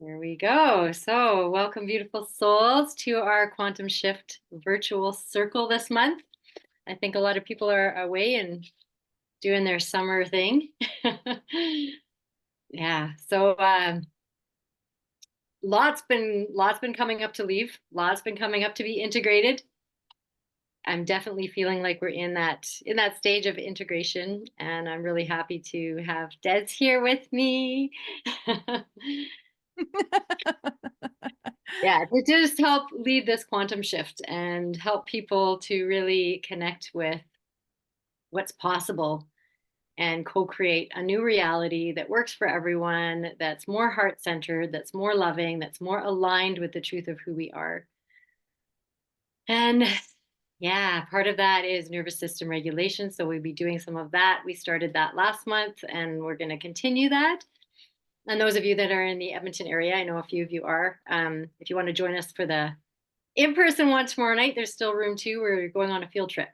There we go. So, welcome, beautiful souls, to our Quantum Shift virtual circle this month. I think a lot of people are away and doing their summer thing. Yeah. So, lots been coming up to leave. Lots been coming up to be integrated. I'm definitely feeling like we're in that stage of integration, and I'm really happy to have Des here with me. Yeah, to just help lead this quantum shift and help people to really connect with what's possible and co-create a new reality that works for everyone, that's more heart-centered, that's more loving, that's more aligned with the truth of who we are. And yeah, part of that is nervous system regulation. So we'll be doing some of that. We started that last month and we're going to continue that. And those of you that are in the Edmonton area, I know a few of you are. If you want to join us for the in-person one tomorrow night, there's still room too. We're going on a field trip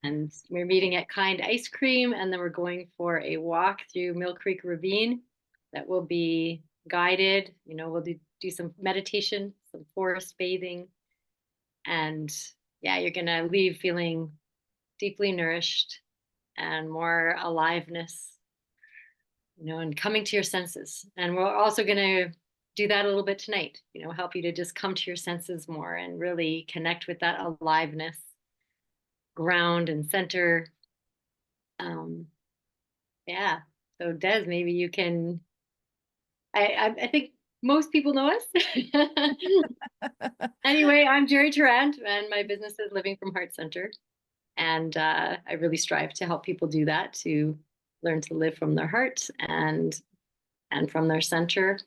and we're meeting at Kind Ice Cream, and then we're going for a walk through Mill Creek Ravine that will be guided. We'll do some meditation, some forest bathing, and yeah, you're gonna leave feeling deeply nourished and more aliveness, and coming to your senses. And we're also gonna do that a little bit tonight, help you to just come to your senses more and really connect with that aliveness, ground and center. Um, yeah. So Des, maybe you can. I think most people know us. Anyway, I'm Jerry Tarrant, and my business is Living from Heart Center, and I really strive to help people do that, to learn to live from their heart and from their center,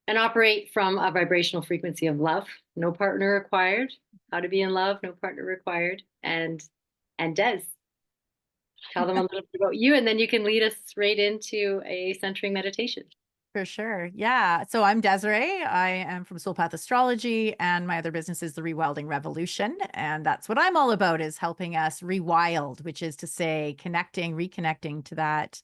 and operate from a vibrational frequency of love. No partner required. How to be in love, no partner required. And Des, tell them a little bit about you, and then you can lead us right into a centering meditation. For sure. Yeah. So I'm Desiree. I am from Soul Path Astrology, and my other business is the Rewilding Revolution. And that's what I'm all about, is helping us rewild, which is to say reconnecting to that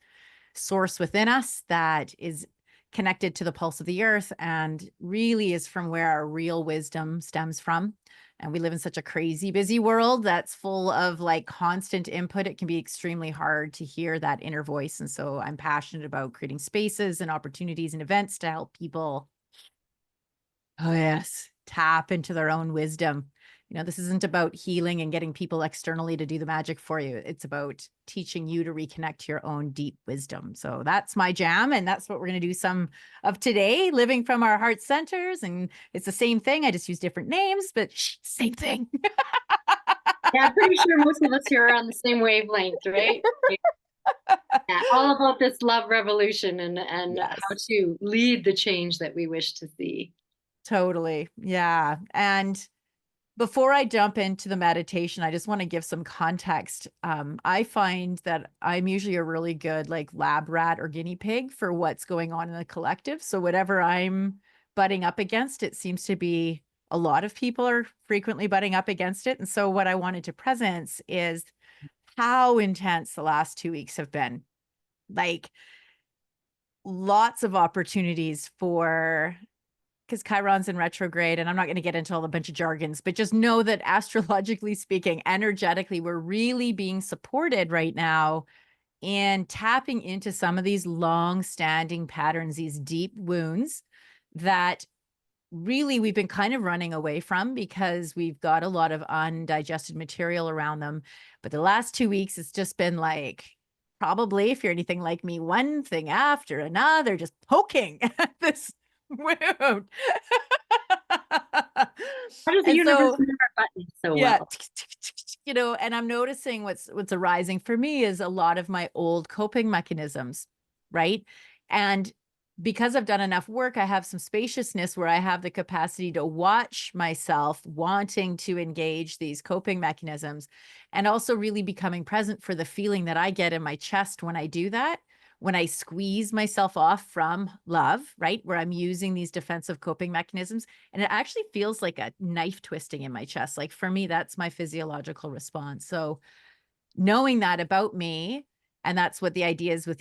source within us that is connected to the pulse of the earth and really is from where our real wisdom stems from. And we live in such a crazy, busy world that's full of like constant input. It can be extremely hard to hear that inner voice. And so I'm passionate about creating spaces and opportunities and events to help people, oh, yes, tap into their own wisdom. This isn't about healing and getting people externally to do the magic for you. It's about teaching you to reconnect to your own deep wisdom. So that's my jam. And that's what we're going to do some of today, living from our heart centers. And it's the same thing. I just use different names, but same thing. Yeah, I'm pretty sure most of us here are on the same wavelength, right? Yeah, all about this love revolution and how Yes, to lead the change that we wish to see. totally. Yeah. And before I jump into the meditation, I just want to give some context. I find that I'm usually a really good like lab rat or guinea pig for what's going on in the collective. So whatever I'm butting up against, it seems to be a lot of people are frequently butting up against it. And so what I wanted to presence is how intense the last 2 weeks have been. Like lots of opportunities for, because Chiron's in retrograde, and I'm not going to get into all a bunch of jargons, but just know that astrologically speaking, energetically, we're really being supported right now in tapping into some of these long-standing patterns, these deep wounds that really we've been kind of running away from because we've got a lot of undigested material around them. But the last 2 weeks, it's just been like, probably, if you're anything like me, one thing after another, just poking at this wound. How does the And universe so, know our buttons so yeah, well? and I'm noticing what's arising for me is a lot of my old coping mechanisms, right? And because I've done enough work, I have some spaciousness where I have the capacity to watch myself wanting to engage these coping mechanisms and also really becoming present for the feeling that I get in my chest when I do that. When I squeeze myself off from love, right? Where I'm using these defensive coping mechanisms, and it actually feels like a knife twisting in my chest. Like for me, that's my physiological response. So knowing that about me And that's what the idea is with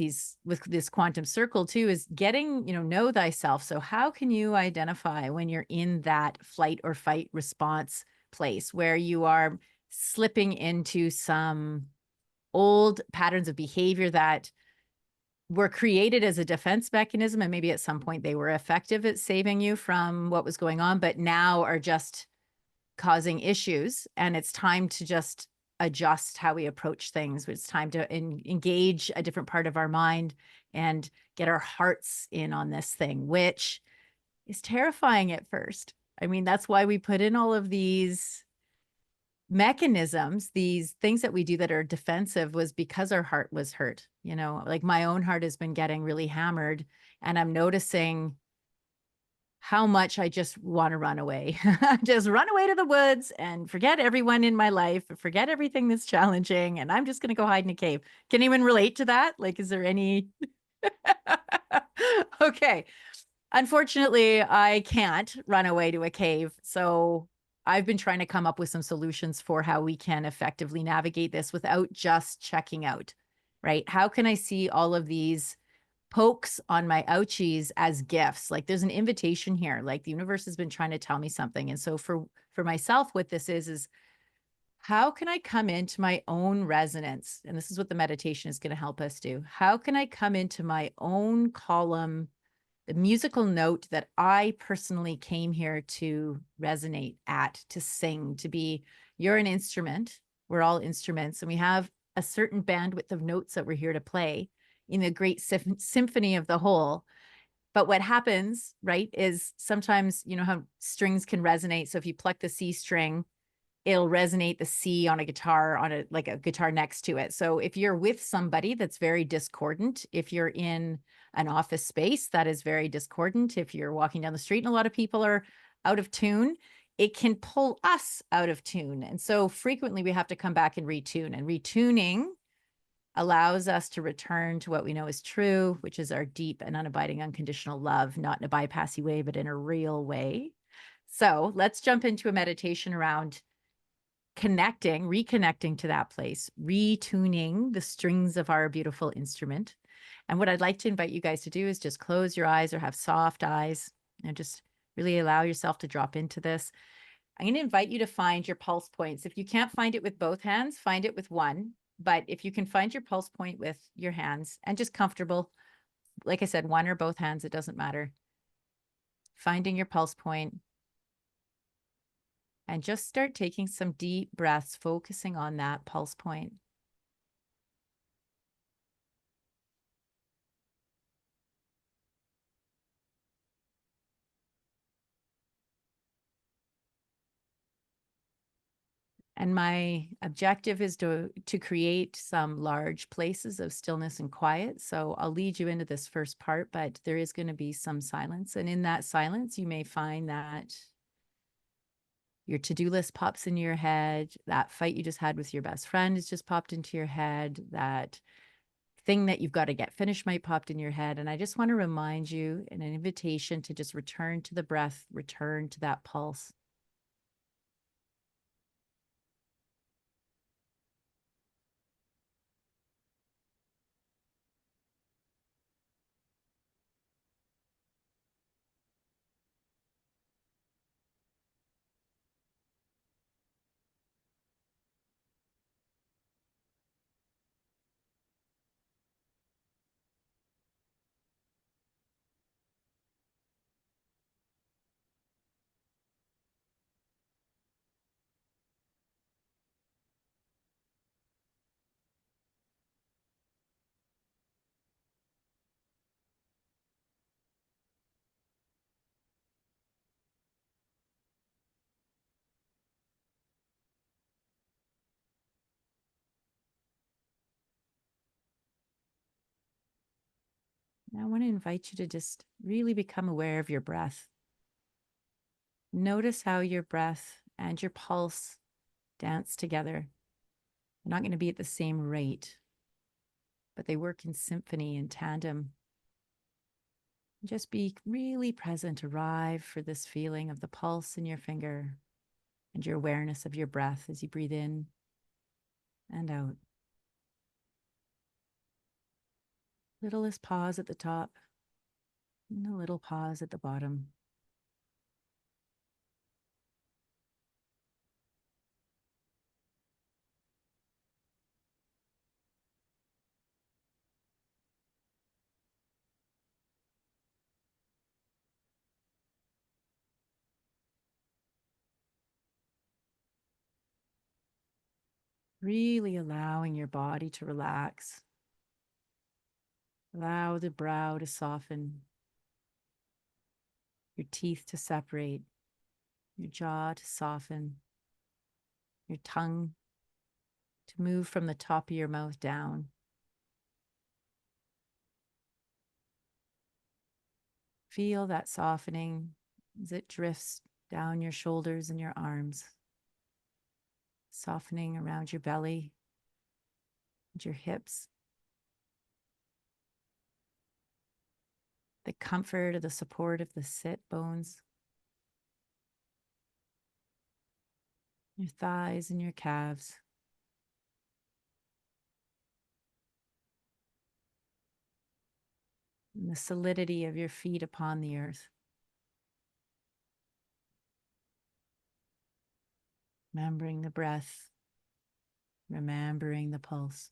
this quantum circle too, is getting, know thyself. So how can you identify when you're in that flight or fight response place where you are slipping into some old patterns of behavior that were created as a defense mechanism, and maybe at some point they were effective at saving you from what was going on, but now are just causing issues. And it's time to just adjust how we approach things. It's time to engage a different part of our mind and get our hearts in on this thing, which is terrifying at first. I mean, that's why we put in all of these mechanisms, these things that we do that are defensive, was because our heart was hurt. Like my own heart has been getting really hammered, and I'm noticing how much I just want to run away. Just run away to the woods and forget everyone in my life, forget everything that's challenging, and I'm just going to go hide in a cave. Can anyone relate to that? Like, is there any? Okay. Unfortunately, I can't run away to a cave. So I've been trying to come up with some solutions for how we can effectively navigate this without just checking out, right? How can I see all of these pokes on my ouchies as gifts? Like there's an invitation here, like the universe has been trying to tell me something. And so for myself, what this is how can I come into my own resonance? And this is what the meditation is going to help us do. How can I come into my own column, the musical note that I personally came here to resonate at, to sing, to be? You're an instrument. We're all instruments, and we have a certain bandwidth of notes that we're here to play in the great symphony of the whole. But what happens, right, is sometimes, how strings can resonate. So if you pluck the C string, it'll resonate the C on a guitar, on a guitar next to it. So if you're with somebody that's very discordant, if you're in an office space that is very discordant, if you're walking down the street and a lot of people are out of tune, it can pull us out of tune. And so frequently we have to come back and retune. And retuning allows us to return to what we know is true, which is our deep and unabiding unconditional love, not in a bypassy way, but in a real way. So let's jump into a meditation around reconnecting to that place, retuning the strings of our beautiful instrument. And what I'd like to invite you guys to do is just close your eyes or have soft eyes and just really allow yourself to drop into this. I'm going to invite you to find your pulse points. If you can't find it with both hands, find it with one. But if you can find your pulse point with your hands and just comfortable, like I said, one or both hands, it doesn't matter. Finding your pulse point. And just start taking some deep breaths, focusing on that pulse point. And my objective is to create some large places of stillness and quiet. So I'll lead you into this first part, but there is going to be some silence. And in that silence, you may find that your to-do list pops into your head, that fight you just had with your best friend has just popped into your head, that thing that you've got to get finished might popped in your head. And I just want to remind you, in an invitation to just return to the breath, return to that pulse. And I want to invite you to just really become aware of your breath. Notice how your breath and your pulse dance together. They're not going to be at the same rate, but they work in symphony and tandem. Just be really present, arrive for this feeling of the pulse in your finger and your awareness of your breath as you breathe in and out. Littlest pause at the top and a little pause at the bottom. Really allowing your body to relax. Allow the brow to soften, your teeth to separate, your jaw to soften, your tongue to move from the top of your mouth down. Feel that softening as it drifts down your shoulders and your arms, softening around your belly and your hips. The comfort of the support of the sit bones, your thighs and your calves. And the solidity of your feet upon the earth. Remembering the breath, remembering the pulse.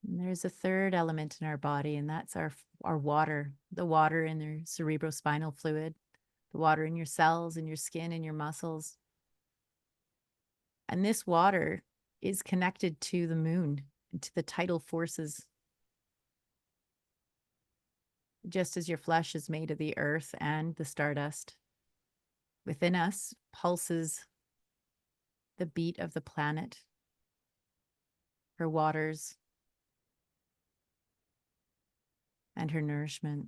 And there's a third element in our body, and that's our water, the water in your cerebrospinal fluid, the water in your cells, in your skin, in your muscles. And this water is connected to the moon and to the tidal forces. Just as your flesh is made of the earth and the stardust, within us pulses the beat of the planet, her waters, and her nourishment.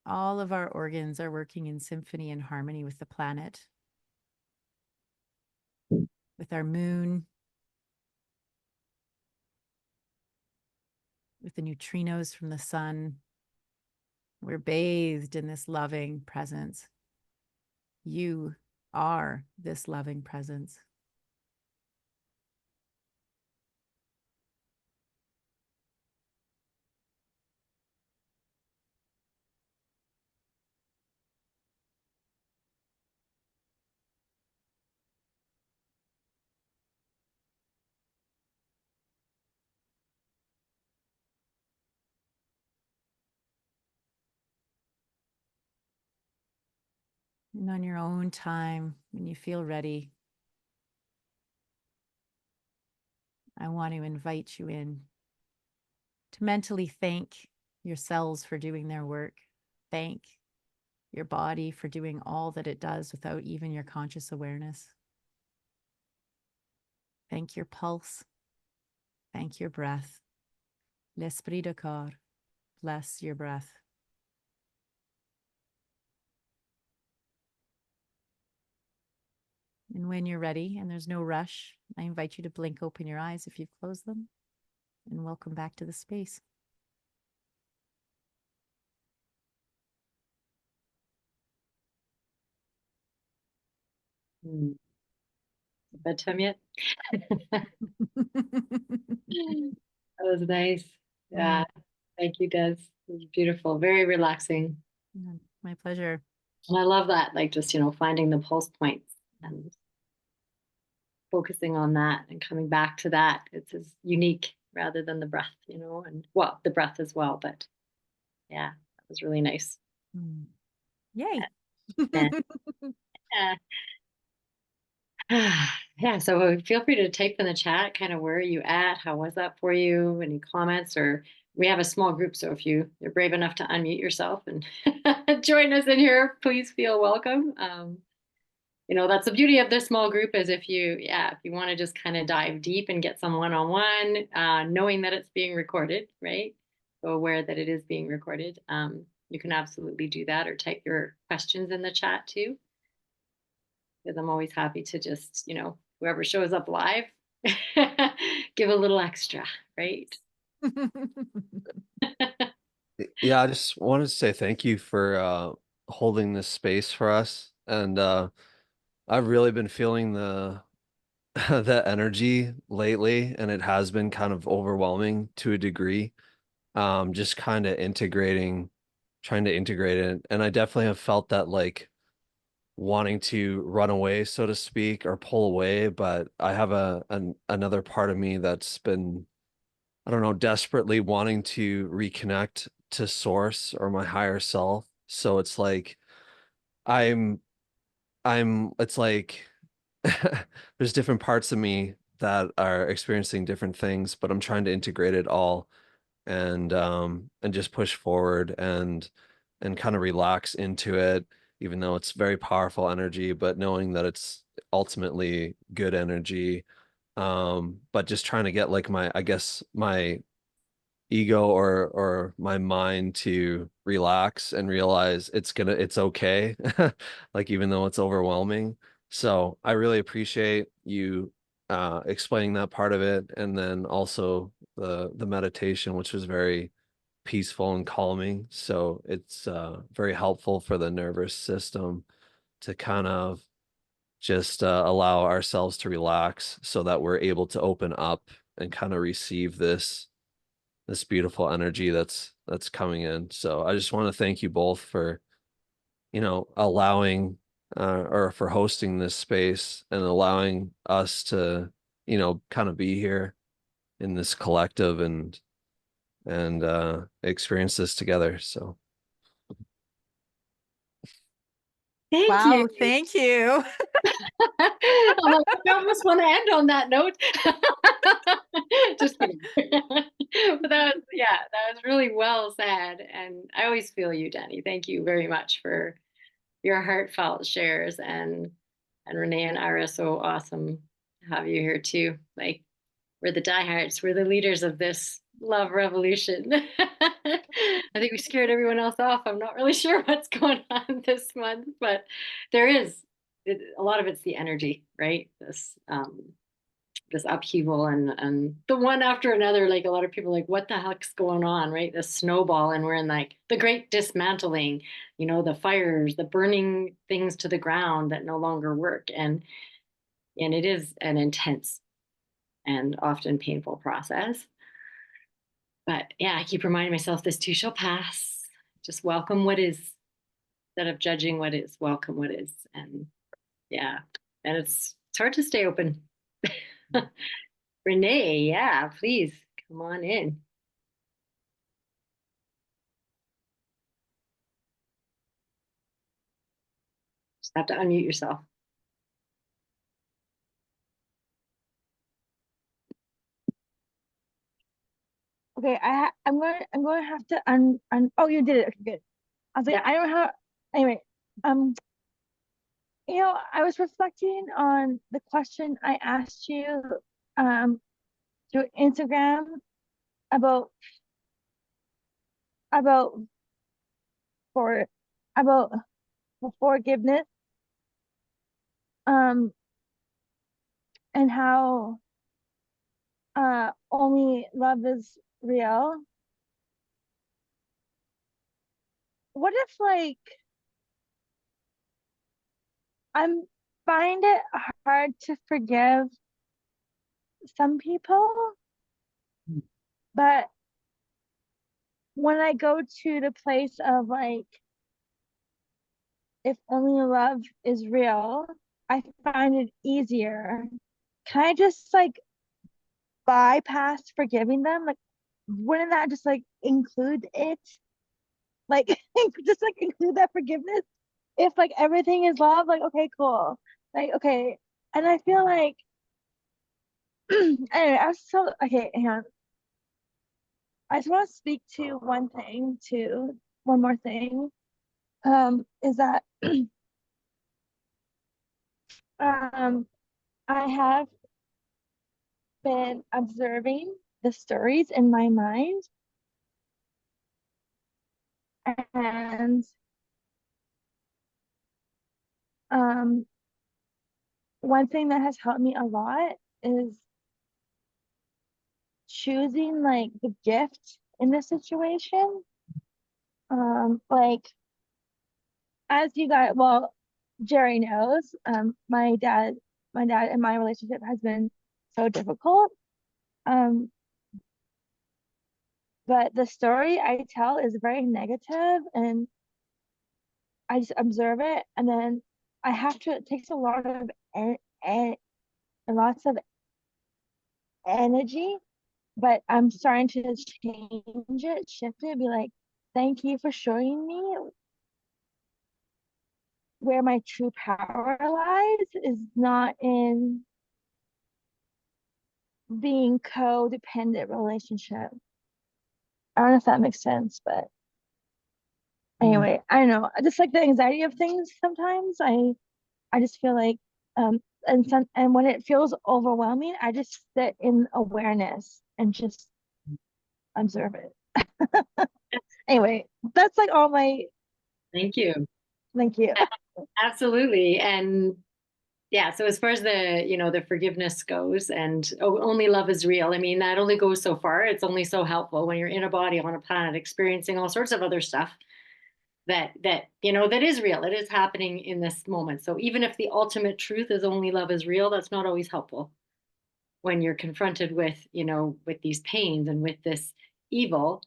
All of our organs are working in symphony and harmony with the planet, with our moon, with the neutrinos from the sun. We're bathed in this loving presence. You are this loving presence. And on your own time, when you feel ready, I want to invite you in to mentally thank your cells for doing their work. Thank your body for doing all that it does without even your conscious awareness. Thank your pulse. Thank your breath. L'esprit de corps. Bless your breath. And when you're ready and there's no rush, I invite you to blink open your eyes if you've closed them, and welcome back to the space. Bedtime yet? That was nice. Yeah. Thank you, Des. It was beautiful. Very relaxing. My pleasure. And I love that, like just, finding the pulse points and focusing on that and coming back to that. It's as unique rather than the breath, and well, the breath as well. But yeah, that was really nice. Yay. Yeah. Yeah, so feel free to type in the chat kind of where are you at? How was that for you? Any comments? Or we have a small group, so if you're brave enough to unmute yourself and join us in here, please feel welcome. That's the beauty of this small group is if you want to just kind of dive deep and get some one-on-one, knowing that it's being recorded, right? So aware that it is being recorded. You can absolutely do that or type your questions in the chat too. Because I'm always happy to just, whoever shows up live, Give a little extra, right? Yeah, I just wanted to say thank you for holding this space for us. And I've really been feeling the the energy lately, and it has been kind of overwhelming to a degree. Just kind of trying to integrate it. And I definitely have felt that like wanting to run away, so to speak, or pull away, but I have another part of me that's been, I don't know, desperately wanting to reconnect to source or my higher self. So it's like I'm it's like there's different parts of me that are experiencing different things, but I'm trying to integrate it all and just push forward and kind of relax into it, even though it's very powerful energy, but knowing that it's ultimately good energy. But just trying to get like my, I guess my ego or my mind to relax and realize it's okay. Like even though it's overwhelming. So I really appreciate you explaining that part of it, and then also the meditation, which was very peaceful and calming. So it's very helpful for the nervous system to kind of just allow ourselves to relax so that we're able to open up and kind of receive this beautiful energy that's coming in. So I just want to thank you both for, allowing or for hosting this space and allowing us to, kind of be here in this collective and experience this together. So Thank you. Wow, thank you. I'm like, I almost want to end on that note. Just kidding. But that was really well said. And I always feel you, Danny. Thank you very much for your heartfelt shares, and Renee and Ira, so awesome to have you here too. Like, we're the diehards, we're the leaders of this love revolution. I think we scared everyone else off. I'm not really sure what's going on this month, but there is a lot of it's the energy, right? This upheaval, and the one after another, like a lot of people are like, what the heck's going on, right? This snowball, and we're in like the great dismantling, the fires, the burning things to the ground that no longer work. And it is an intense and often painful process. But yeah, I keep reminding myself this too shall pass. Just welcome what is, instead of judging what is, welcome what is. And yeah, and it's hard to stay open. Renee, yeah, please come on in. Just have to unmute yourself. Okay, I'm going to have to oh, you did it. Okay, good. I was like, Yeah. I don't know how. Anyway, um, I was reflecting on the question I asked you um through Instagram about about for about forgiveness, um and how only love is real. What if like I'm find it hard to forgive some people, but when I go to the place of like, if only love is real, I find it easier. Can I just like bypass forgiving them? Like, wouldn't that just like include it? Like, just like include that forgiveness? If like everything is love, like, okay, cool. Like, okay. And I feel like, anyway, okay, hang on. I just want to speak to one more thing. Is that um I have been observing the stories in my mind, and um one thing that has helped me a lot is choosing like the gift in this situation. Like as you guys, well, Jerry knows, my dad and my relationship has been so difficult. But the story I tell is very negative, and I just observe it, and then I have to. It takes a lot of lots of energy, but I'm starting to change it, shift it, be like, thank you for showing me where my true power lies is not in being codependent relationship. I don't know if that makes sense, but anyway, I don't know. Just like the anxiety of things sometimes I just feel like and when it feels overwhelming, I just sit in awareness and just observe it. Anyway, that's like all my Thank you. thank you. Absolutely. And yeah, so as far as the forgiveness goes, and only love is real. I mean, that only goes so far. It's only so helpful when you're in a body on a planet experiencing all sorts of other stuff that is real. It is happening in this moment. So even if the ultimate truth is only love is real, that's not always helpful when you're confronted with these pains and with this evil,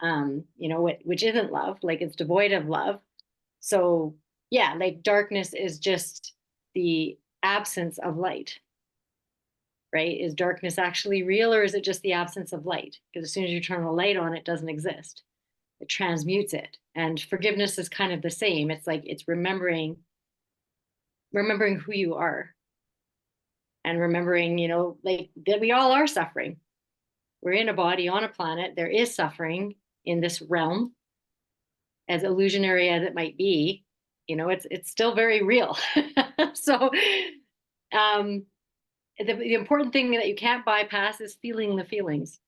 which isn't love, like it's devoid of love. So yeah, like darkness is just the absence of light, right? Is darkness actually real, or is it just the absence of light? Because as soon as you turn the light on, it doesn't exist. It transmutes it. And forgiveness is kind of the same. It's like it's remembering who you are, and remembering, like that we all are suffering. We're in a body on a planet. There is suffering in this realm, as illusionary as it might be. It's still very real. So the important thing that you can't bypass is feeling the feelings.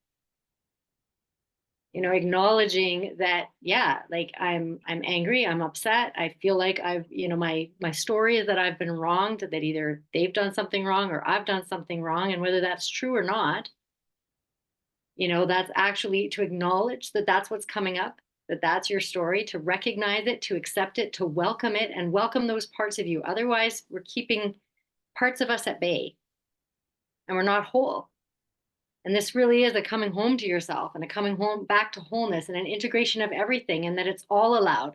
Acknowledging that, yeah, like I'm angry, I'm upset, I feel like my story is that I've been wronged, that either they've done something wrong or I've done something wrong, and whether that's true or not, that's actually to acknowledge that that's what's coming up, that that's your story, to recognize it, to accept it, to welcome it, and welcome those parts of you. Otherwise, we're keeping parts of us at bay, and we're not whole. And this really is a coming home to yourself, and a coming home back to wholeness, and an integration of everything, and that it's all allowed.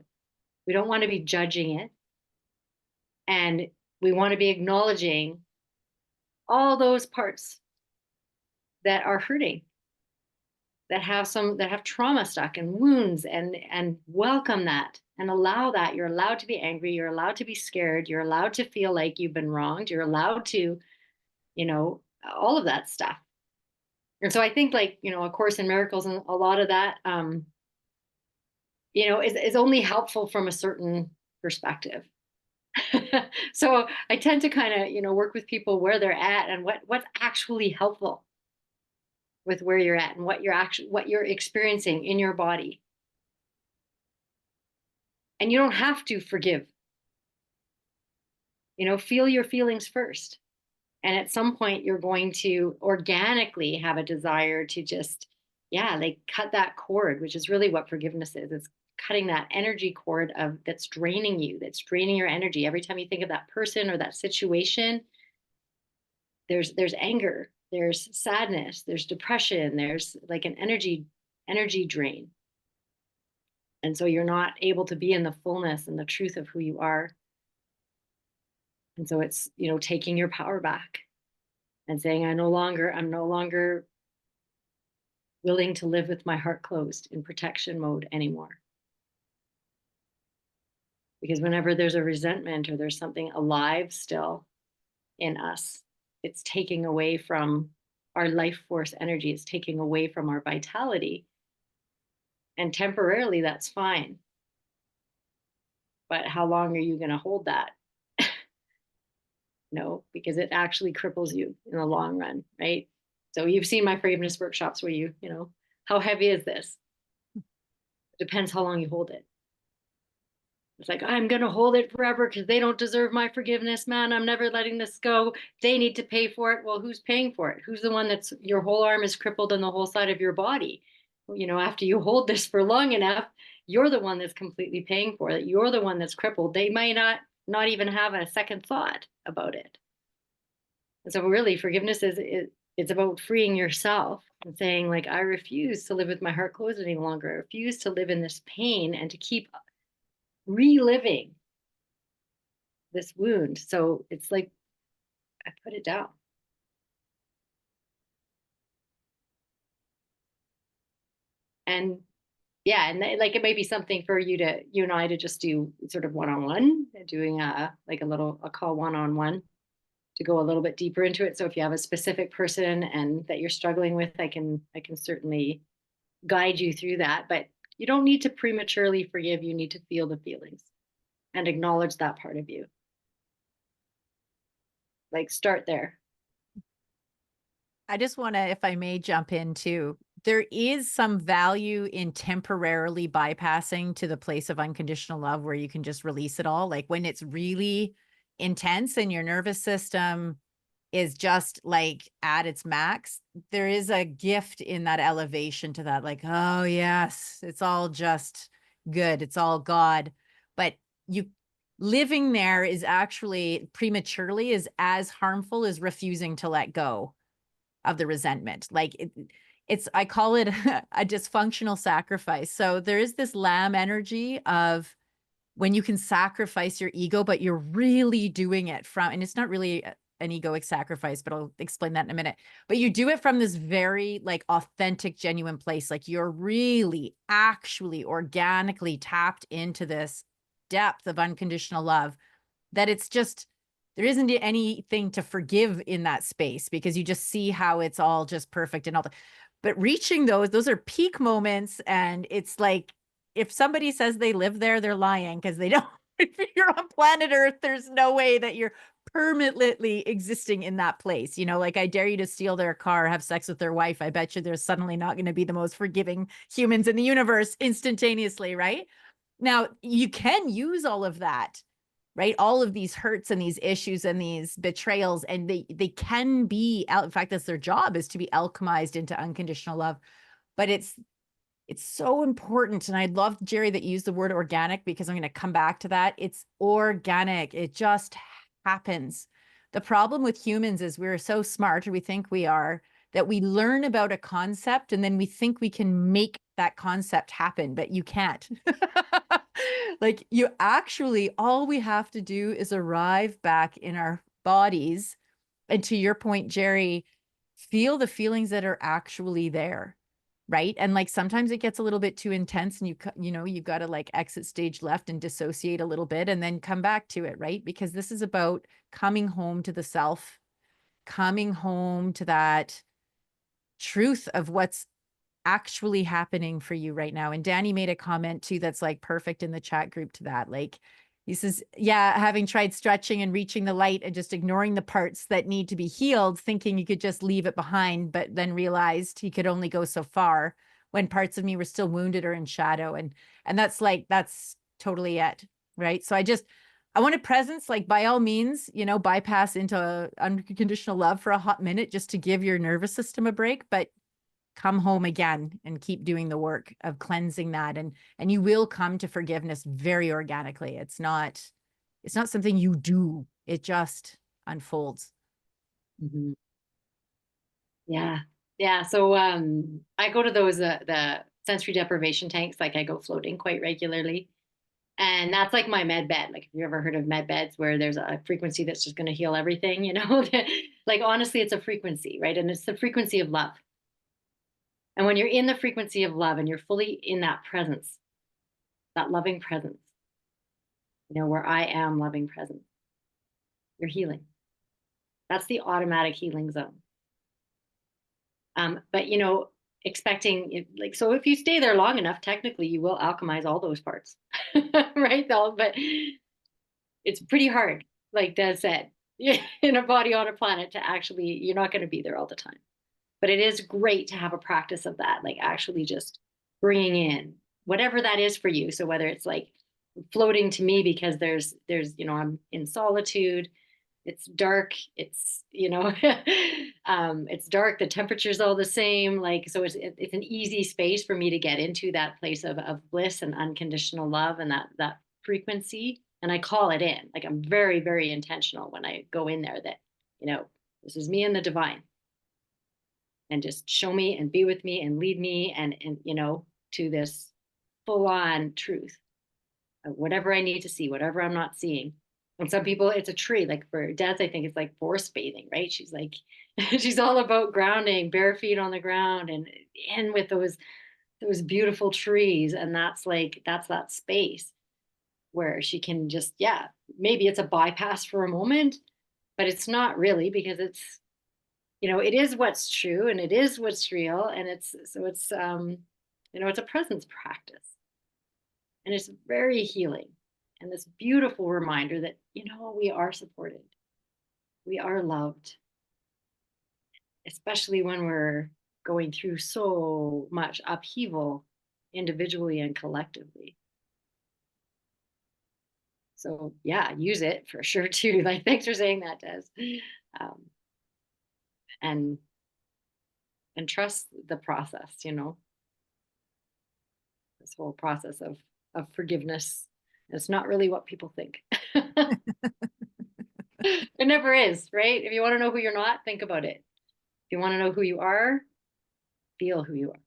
We don't want to be judging it. And we want to be acknowledging all those parts that are hurting, that have trauma stuck and wounds, and welcome that and allow that. You're allowed to be angry. You're allowed to be scared. You're allowed to feel like you've been wronged. You're allowed to, all of that stuff. And so I think, like, A Course in Miracles and a lot of that, is only helpful from a certain perspective. So I tend to kind of, work with people where they're at, and what's actually helpful with where you're at and what you're experiencing in your body. And you don't have to forgive. Feel your feelings first. And at some point, you're going to organically have a desire to just, yeah, like cut that cord, which is really what forgiveness is. It's cutting that energy cord that's draining you, that's draining your energy. Every time you think of that person or that situation, there's anger, there's sadness, there's depression, there's like an energy drain. And so you're not able to be in the fullness and the truth of who you are. And so it's, taking your power back and saying, I'm no longer willing to live with my heart closed in protection mode anymore. Because whenever there's a resentment or there's something alive still in us, it's taking away from our life force energy. It's taking away from our vitality. And temporarily, that's fine. But how long are you going to hold that? No, because it actually cripples you in the long run, right? So you've seen my forgiveness workshops where how heavy is this? It depends how long you hold it. It's like, I'm going to hold it forever because they don't deserve my forgiveness, man. I'm never letting this go. They need to pay for it. Well, who's paying for it? Who's the one that's, your whole arm is crippled and the whole side of your body? You know, after you hold this for long enough, you're the one that's completely paying for it. You're the one that's crippled. They might not even have a second thought about it. And so really forgiveness it's about freeing yourself and saying, like, I refuse to live with my heart closed any longer. I refuse to live in this pain and to keep reliving this wound. So it's like, I put it down. And yeah, and like it may be something for you and I to just do sort of one-on-one, doing a call one-on-one to go a little bit deeper into it. So if you have a specific person and that you're struggling with, I can certainly guide you through that. But you don't need to prematurely forgive. You need to feel the feelings and acknowledge that part of you. Like, start there. I just want to, if I may jump in too, there is some value in temporarily bypassing to the place of unconditional love where you can just release it all. Like when it's really intense and your nervous system is just like at its max, there is a gift in that elevation to that. Like, oh yes, it's all just good. It's all God. But you living there is actually prematurely is as harmful as refusing to let go of the resentment. Like I call it a dysfunctional sacrifice. So there is this lamb energy of when you can sacrifice your ego, but you're really doing it from, and it's not really an egoic sacrifice, but I'll explain that in a minute. But you do it from this very like authentic, genuine place. Like you're really actually organically tapped into this depth of unconditional love that it's just, there isn't anything to forgive in that space because you just see how it's all just perfect and all that. But reaching those are peak moments. And it's like, if somebody says they live there, they're lying because they don't. If you're on planet Earth, there's no way that you're permanently existing in that place. You know, like I dare you to steal their car, have sex with their wife. I bet you they're suddenly not going to be the most forgiving humans in the universe instantaneously, right? Now, you can use all of that, right? All of these hurts and these issues and these betrayals, and they can be, in fact, that's their job, is to be alchemized into unconditional love. But it's so important. And I love, Jerry, that you used the word organic because I'm going to come back to that. It's organic. It just happens. The problem with humans is we're so smart, or we think we are, that we learn about a concept and then we think we can make that concept happen, but you can't. Like you actually, all we have to do is arrive back in our bodies. And to your point, Jerry, feel the feelings that are actually there. Right. And like sometimes it gets a little bit too intense and you've got to like exit stage left and dissociate a little bit and then come back to it. Right. Because this is about coming home to the self, coming home to that truth of what's actually happening for you right now. And Danny made a comment too that's like perfect in the chat group to that. Like he says, yeah, having tried stretching and reaching the light and just ignoring the parts that need to be healed, thinking you could just leave it behind, but then realized he could only go so far when parts of me were still wounded or in shadow. And that's totally it. Right. So I wanted presence, like by all means, bypass into unconditional love for a hot minute just to give your nervous system a break, but come home again and keep doing the work of cleansing that. And you will come to forgiveness very organically. It's not something you do. It just unfolds. Mm-hmm. Yeah. Yeah. So I go to those the sensory deprivation tanks, like I go floating quite regularly. And that's like my med bed. Like, have you ever heard of med beds where there's a frequency that's just going to heal everything, Like, honestly, it's a frequency, right? And it's the frequency of love. And when you're in the frequency of love and you're fully in that presence, that loving presence, where I am loving presence, you're healing. That's the automatic healing zone. But, expecting, like, so if you stay there long enough, technically you will alchemize all those parts, right? But it's pretty hard, like Des said, in a body on a planet to actually, you're not going to be there all the time. But it is great to have a practice of that, like actually just bringing in whatever that is for you. So whether it's like floating to me because there's, I'm in solitude. It's dark. It's, it's dark. The temperature's all the same. Like, so it's an easy space for me to get into that place of bliss and unconditional love and that frequency. And I call it in. Like, I'm very, very intentional when I go in there that, this is me and the divine, and just show me and be with me and lead me and to this full on truth of whatever I need to see, whatever I'm not seeing. And some people, it's a tree. Like for Des, I think it's like forest bathing, right? She's like, she's all about grounding, bare feet on the ground, and in with those beautiful trees. And that's that space where she can just, yeah, maybe it's a bypass for a moment, but it's not really, because it's, it is what's true and it is what's real. And it's a presence practice. And it's very healing. And this beautiful reminder that, we are supported. We are loved, especially when we're going through so much upheaval individually and collectively. So yeah, use it for sure too. Like, thanks for saying that, Des. And trust the process, this whole process of forgiveness. It's not really what people think. It never is, right? If you want to know who you're not, think about it. If you want to know who you are, feel who you are.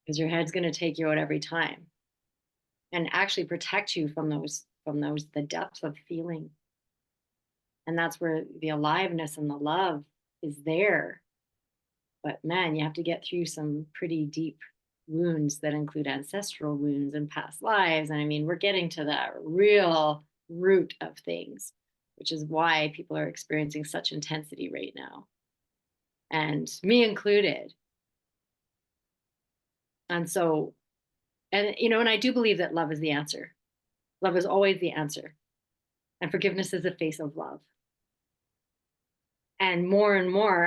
Because your head's going to take you out every time and actually protect you from the depths of feeling. And that's where the aliveness and the love is there. But man, you have to get through some pretty deep wounds that include ancestral wounds and past lives. And I mean, we're getting to the real root of things, which is why people are experiencing such intensity right now, and me included. And so, and I do believe that love is the answer. Love is always the answer. And forgiveness is the face of love. And more,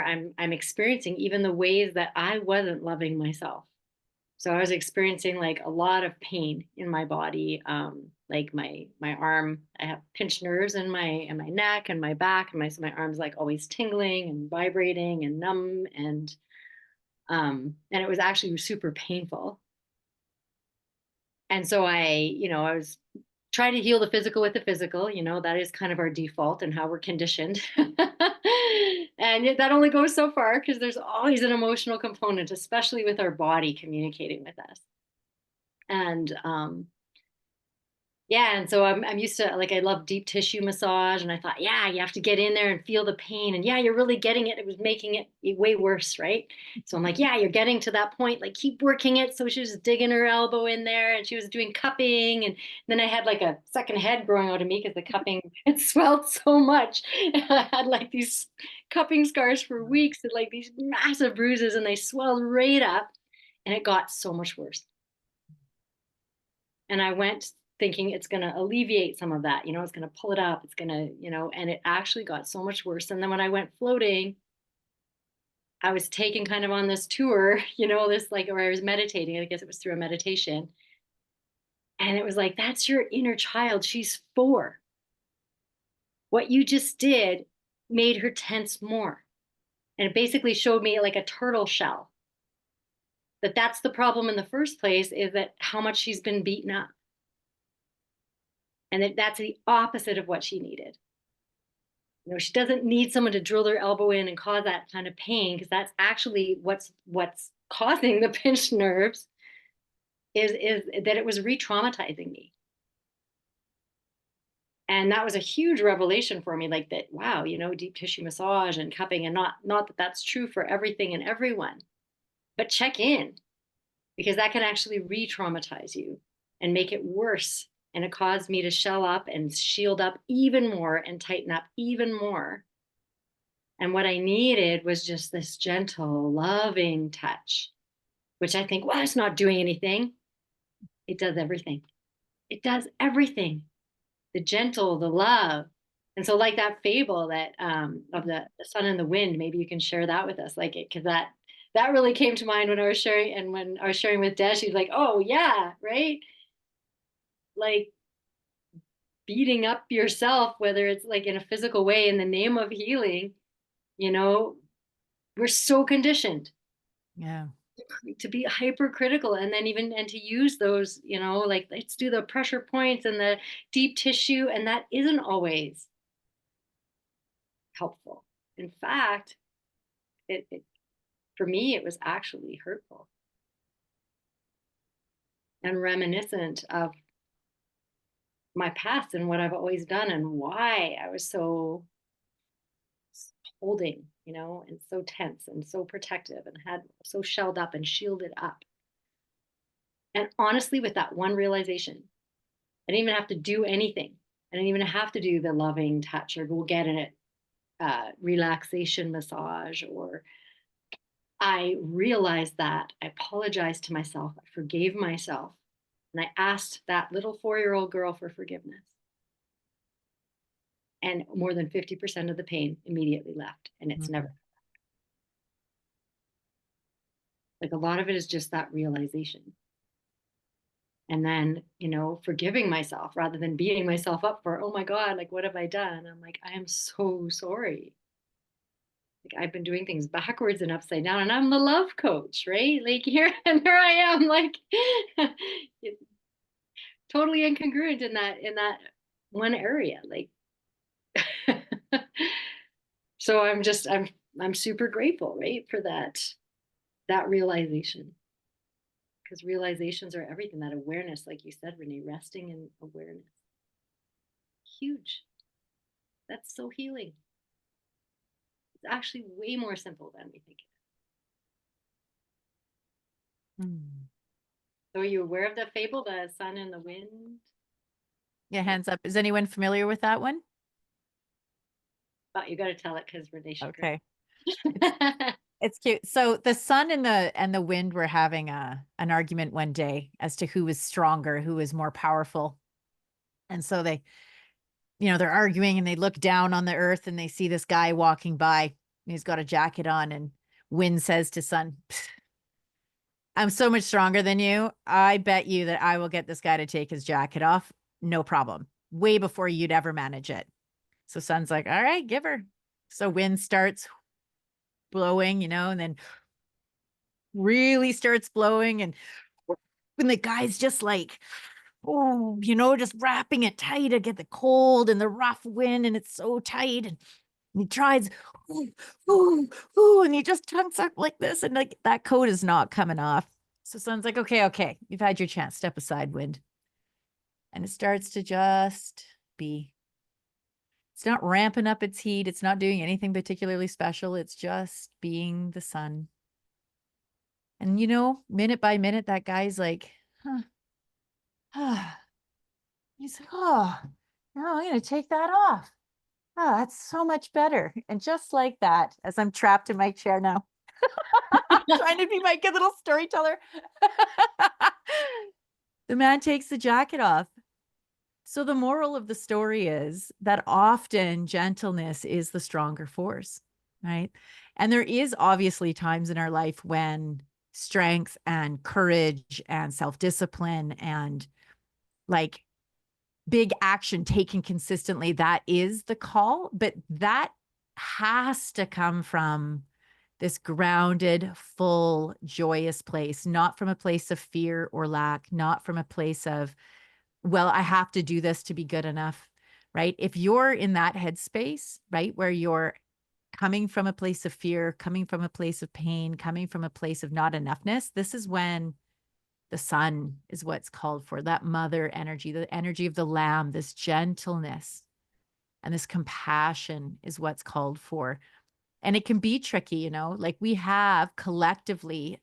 I'm experiencing even the ways that I wasn't loving myself. So I was experiencing like a lot of pain in my body, like my arm. I have pinched nerves in my neck and my back, and my arm's like always tingling and vibrating and numb, and it was actually super painful. And so I was trying to heal the physical with the physical. That is kind of our default and how we're conditioned. And that only goes so far, because there's always an emotional component, especially with our body communicating with us. And yeah, and so I'm used to, like, I love deep tissue massage, and I thought, yeah, you have to get in there and feel the pain, and yeah, you're really getting it. It was making it way worse, right? So I'm like, yeah, you're getting to that point, like, keep working it. So she was digging her elbow in there, and she was doing cupping, and then I had like a second head growing out of me because the cupping it swelled so much. I had like these cupping scars for weeks, and like these massive bruises, and they swelled right up, and it got so much worse. And I went thinking it's going to alleviate some of that, it's going to pull it up, it's going to, and it actually got so much worse. And then when I went floating, I was taken kind of on this tour, this, like, or I was meditating. I guess it was through a meditation. And it was like, that's your inner child. She's 4. What you just did made her tense more. And it basically showed me like a turtle shell. That's the problem in the first place, is that how much she's been beaten up. And that's the opposite of what she needed. She doesn't need someone to drill their elbow in and cause that kind of pain, because that's actually what's causing the pinched nerves, is that it was re-traumatizing me. And that was a huge revelation for me, like that, wow, deep tissue massage and cupping, and not that that's true for everything and everyone, but check in, because that can actually re-traumatize you and make it worse. And it caused me to shell up and shield up even more and tighten up even more. And what I needed was just this gentle, loving touch, which I think, well, it's not doing anything. It does everything. It does everything. The gentle, the love. And so, like that fable that of the sun and the wind, maybe you can share that with us, like it, because that really came to mind when I was sharing, and when I was sharing with Des, she's like, oh yeah, right? Like beating up yourself, whether it's like in a physical way in the name of healing, you know, we're so conditioned Yeah. to be hypercritical, and then even and to use those, you know, like let's do the pressure points and the deep tissue, and that isn't always helpful. In fact, it for me it was actually hurtful and reminiscent of my past and what I've always done and why I was so holding, you know, and so tense and so protective and had so shelled up and shielded up. And honestly, with that one realization, I didn't even have to do anything. I didn't even have to do the loving touch or go get a relaxation massage. Or I realized that, I apologized to myself, I forgave myself, and I asked that little 4-year-old girl for forgiveness. And more than 50% of the pain immediately left, and it's never, like, a lot of it is just that realization. And then, you know, forgiving myself rather than beating myself up for, oh my God, like, what have I done? I'm like, I am so sorry. Like, I've been doing things backwards and upside down, and I'm the love coach, right? Like, here and here I am, like, totally incongruent in that one area. Like, so I'm super grateful, right, for that realization. Because realizations are everything. That awareness, like you said, Renee, resting in awareness. Huge. That's so healing. It's actually way more simple than we think. So are you aware of the fable, the sun and the wind? Yeah, hands up. Is anyone familiar with that one? But you got to tell it because Renee should. Okay. It's cute. So the sun and the wind were having an argument one day as to who was stronger, who was more powerful. And so they, you know, they're arguing and they look down on the earth and they see this guy walking by and he's got a jacket on, and wind says to sun, I'm so much stronger than you. I bet you that I will get this guy to take his jacket off. No problem. Way before you'd ever manage it. So sun's like, all right, give her. So wind starts blowing, you know, and then really starts blowing. And when the guy's just like, oh, you know, just wrapping it tight to get the cold and the rough wind, and it's so tight. And he tries, ooh, ooh, ooh, and he just tongues up like this, and like that coat is not coming off. So sun's like, okay, you've had your chance. Step aside, wind. And it starts to just be. It's not ramping up its heat. It's not doing anything particularly special. It's just being the sun. And, you know, minute by minute, that guy's like, he's like, oh, no, I'm going to take that off. Oh, that's so much better. And just like that, as I'm trapped in my chair now, trying to be my good little storyteller, the man takes the jacket off. So the moral of the story is that often gentleness is the stronger force, right? And there is obviously times in our life when strength and courage and self-discipline and like big action taken consistently, that is the call, but that has to come from this grounded, full, joyous place, not from a place of fear or lack, not from a place of, well, I have to do this to be good enough, right? If you're in that headspace, right, where you're coming from a place of fear, coming from a place of pain, coming from a place of not enoughness, this is when the sun is what's called for, that mother energy, the energy of the lamb, this gentleness and this compassion is what's called for. And it can be tricky, you know, like we have collectively,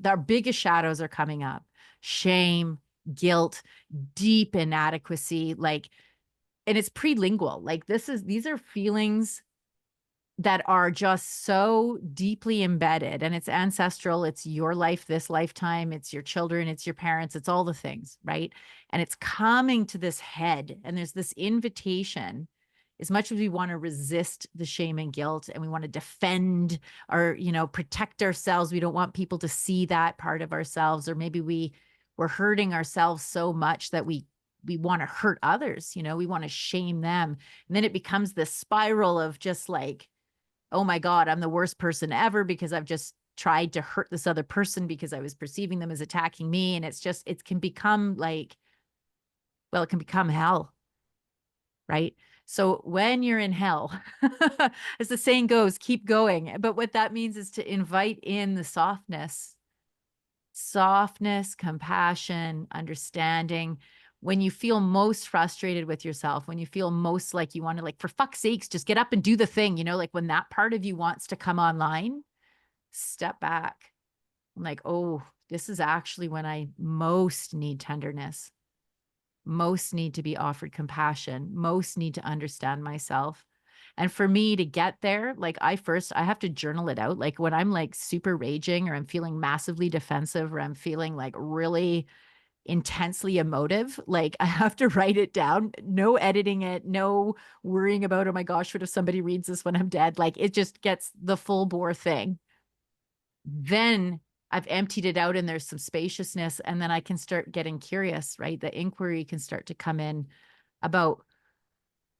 our biggest shadows are coming up: shame, guilt, deep inadequacy, like, and it's prelingual. Like these are feelings that are just so deeply embedded, and it's ancestral. It's your life, this lifetime, it's your children, it's your parents, it's all the things, right? And it's coming to this head, and there's this invitation. as much as we want to resist the shame and guilt and we want to defend or, protect ourselves, we don't want people to see that part of ourselves, or maybe we're hurting ourselves so much that we want to hurt others, we want to shame them. And then it becomes this spiral of just like, oh my God, I'm the worst person ever because I've just tried to hurt this other person because I was perceiving them as attacking me. And it can become like, well, it can become hell, right? So when you're in hell, as the saying goes, keep going. But what that means is to invite in the softness, compassion, understanding. When you feel most frustrated with yourself, when you feel most like you want to, like, for fuck's sakes, just get up and do the thing, like when that part of you wants to come online, step back. I'm like, oh, this is actually when I most need tenderness, most need to be offered compassion, most need to understand myself. And for me to get there, like I have to journal it out. Like when I'm like super raging or I'm feeling massively defensive or I'm feeling like really intensely emotive, like I have to write it down. No editing it, no worrying about, oh my gosh, what if somebody reads this when I'm dead? Like it just gets the full bore thing. Then I've emptied it out and there's some spaciousness, and then I can start getting curious, right? The inquiry can start to come in about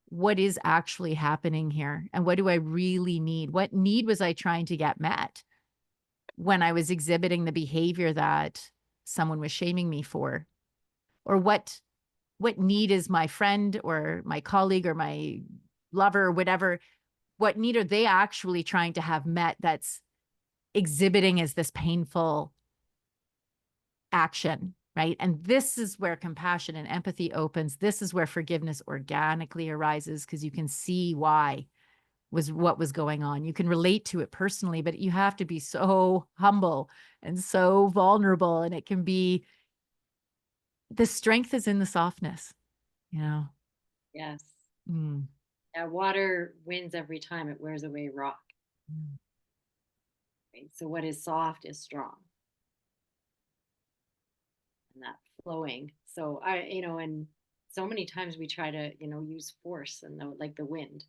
what is actually happening here and what do I really need? What need was I trying to get met when I was exhibiting the behavior that someone was shaming me for? Or what need is my friend or my colleague or my lover or whatever, what need are they actually trying to have met that's exhibiting as this painful action, right? And this is where compassion and empathy opens. This is where forgiveness organically arises, because you can see what was going on. You can relate to it personally, but you have to be so humble and so vulnerable. And it can be, the strength is in the softness, Yes. Mm. Yeah, water wins every time. It wears away rock. Mm. Right? So what is soft is strong. And that flowing. So and so many times we try to, use force and like the wind.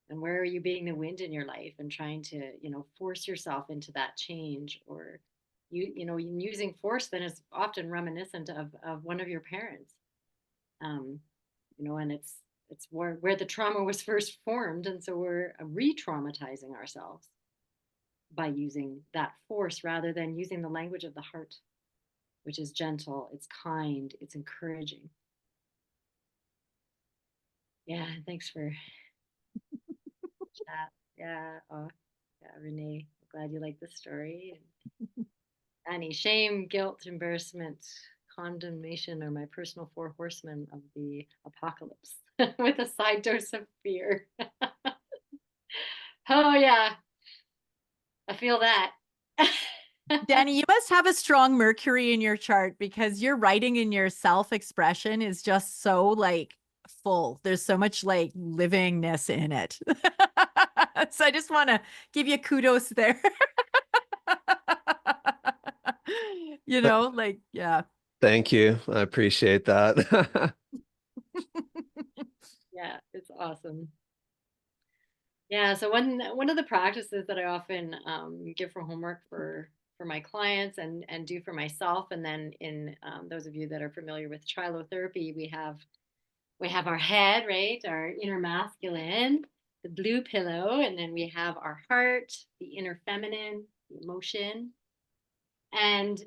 And where are you being the wind in your life and trying to, force yourself into that change? Or using force then is often reminiscent of one of your parents. And it's where the trauma was first formed. And so we're re-traumatizing ourselves by using that force rather than using the language of the heart, which is gentle, it's kind, it's encouraging. Yeah, thanks for chat. Yeah, yeah, Renee, glad you like the story. Annie, shame, guilt, embarrassment, condemnation are my personal four horsemen of the apocalypse, with a side dose of fear. Oh yeah, I feel that. Danny, you must have a strong Mercury in your chart, because your writing and your self-expression is just so like full. There's so much like livingness in it. So I just want to give you kudos there. Yeah. Thank you. I appreciate that. Yeah, it's awesome. Yeah, so one of the practices that I often give for homework for my clients and do for myself, and then in those of you that are familiar with trilotherapy, we have our head, right, our inner masculine, the blue pillow, and then we have our heart, the inner feminine, the emotion, and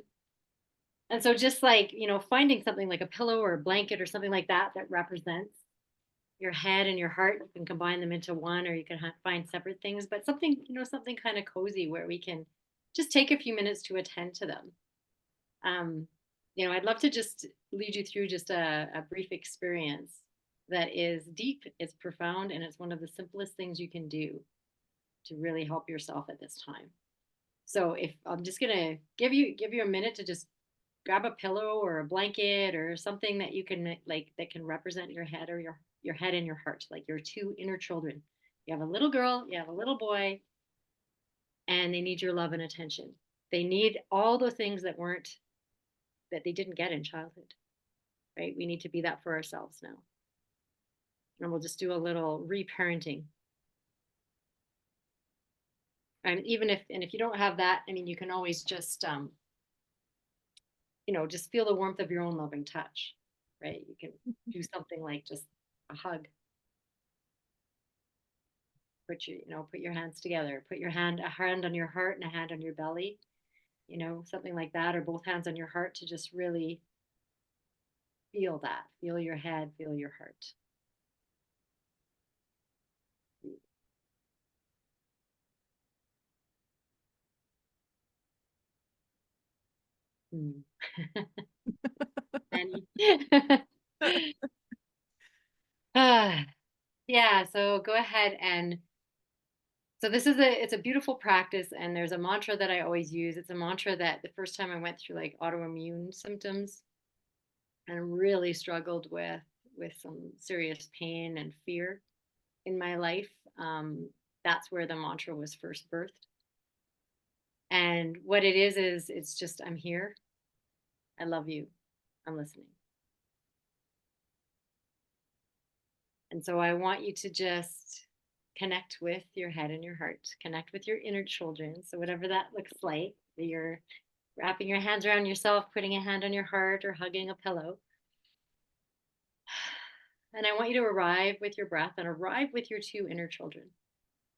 so just like finding something like a pillow or a blanket or something like that that represents your head and your heart. You can combine them into one, or you can find separate things, but something kind of cozy where we can just take a few minutes to attend to them. I'd love to just lead you through just a brief experience that is deep, it's profound, and it's one of the simplest things you can do to really help yourself at this time. So if I'm just gonna give you a minute to just grab a pillow or a blanket or something that you can like that can represent your head, or your head and your heart, like your two inner children. You have a little girl, you have a little boy, and they need your love and attention. They need all the things that they didn't get in childhood, right? We need to be that for ourselves now. And we'll just do a little reparenting. And if you don't have that, I mean, you can always just just feel the warmth of your own loving touch, right? You can do something like just a hug. Put your hands together. Put a hand on your heart and a hand on your belly, something like that, or both hands on your heart to just really feel that. Feel your head, feel your heart. Hmm. Annie. Yeah, so go ahead and so it's a beautiful practice, and there's a mantra that I always use. It's a mantra that the first time I went through like autoimmune symptoms and really struggled with some serious pain and fear in my life. That's where the mantra was first birthed. And what it is it's just, I'm here. I love you. I'm listening. And so I want you to just connect with your head and your heart, connect with your inner children. So, whatever that looks like, that you're wrapping your hands around yourself, putting a hand on your heart, or hugging a pillow. And I want you to arrive with your breath and arrive with your two inner children.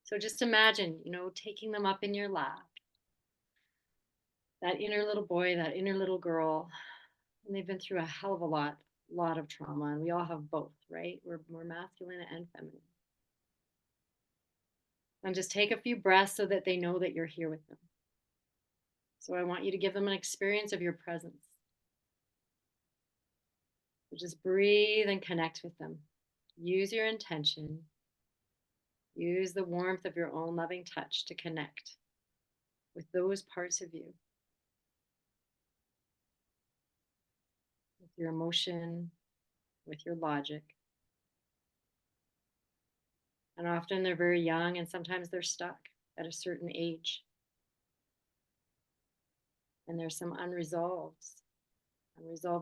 So, just imagine, taking them up in your lap, that inner little boy, that inner little girl. And they've been through a hell of a lot of trauma. And we all have both, right? We're masculine and feminine. And just take a few breaths so that they know that you're here with them. So I want you to give them an experience of your presence. So just breathe and connect with them. Use your intention. Use the warmth of your own loving touch to connect with those parts of you, with your emotion, with your logic. And often they're very young, and sometimes they're stuck at a certain age. And there's some unresolved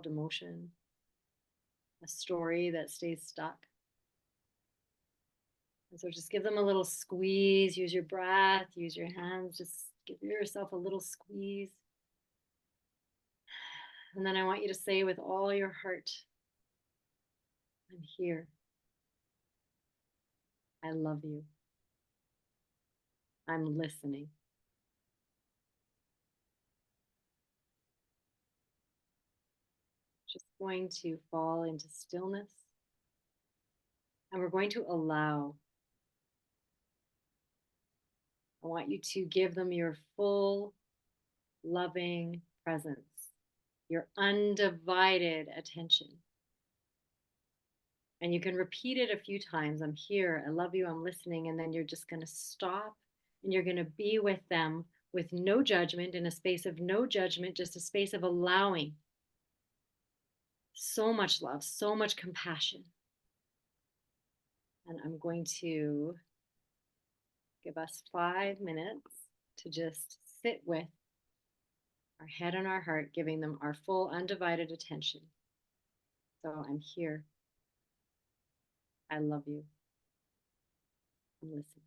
emotion, a story that stays stuck. And so just give them a little squeeze, use your breath, use your hands, just give yourself a little squeeze. And then I want you to say with all your heart, I'm here. I love you. I'm listening. Just going to fall into stillness. And we're going to allow. I want you to give them your full, loving presence, your undivided attention. And you can repeat it a few times. I'm here. I love you. I'm listening. And then you're just going to stop and you're going to be with them with no judgment, in a space of no judgment, just a space of allowing. So much love, so much compassion. And I'm going to give us 5 minutes to just sit with our head and our heart, giving them our full undivided attention. So I'm here. I love you. I'm listening.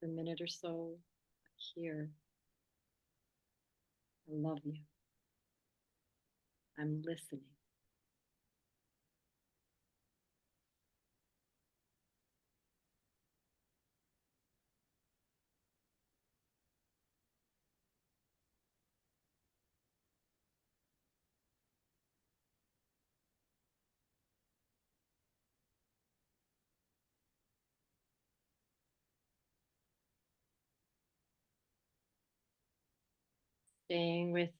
for a minute or so here. I love you. I'm listening. Staying with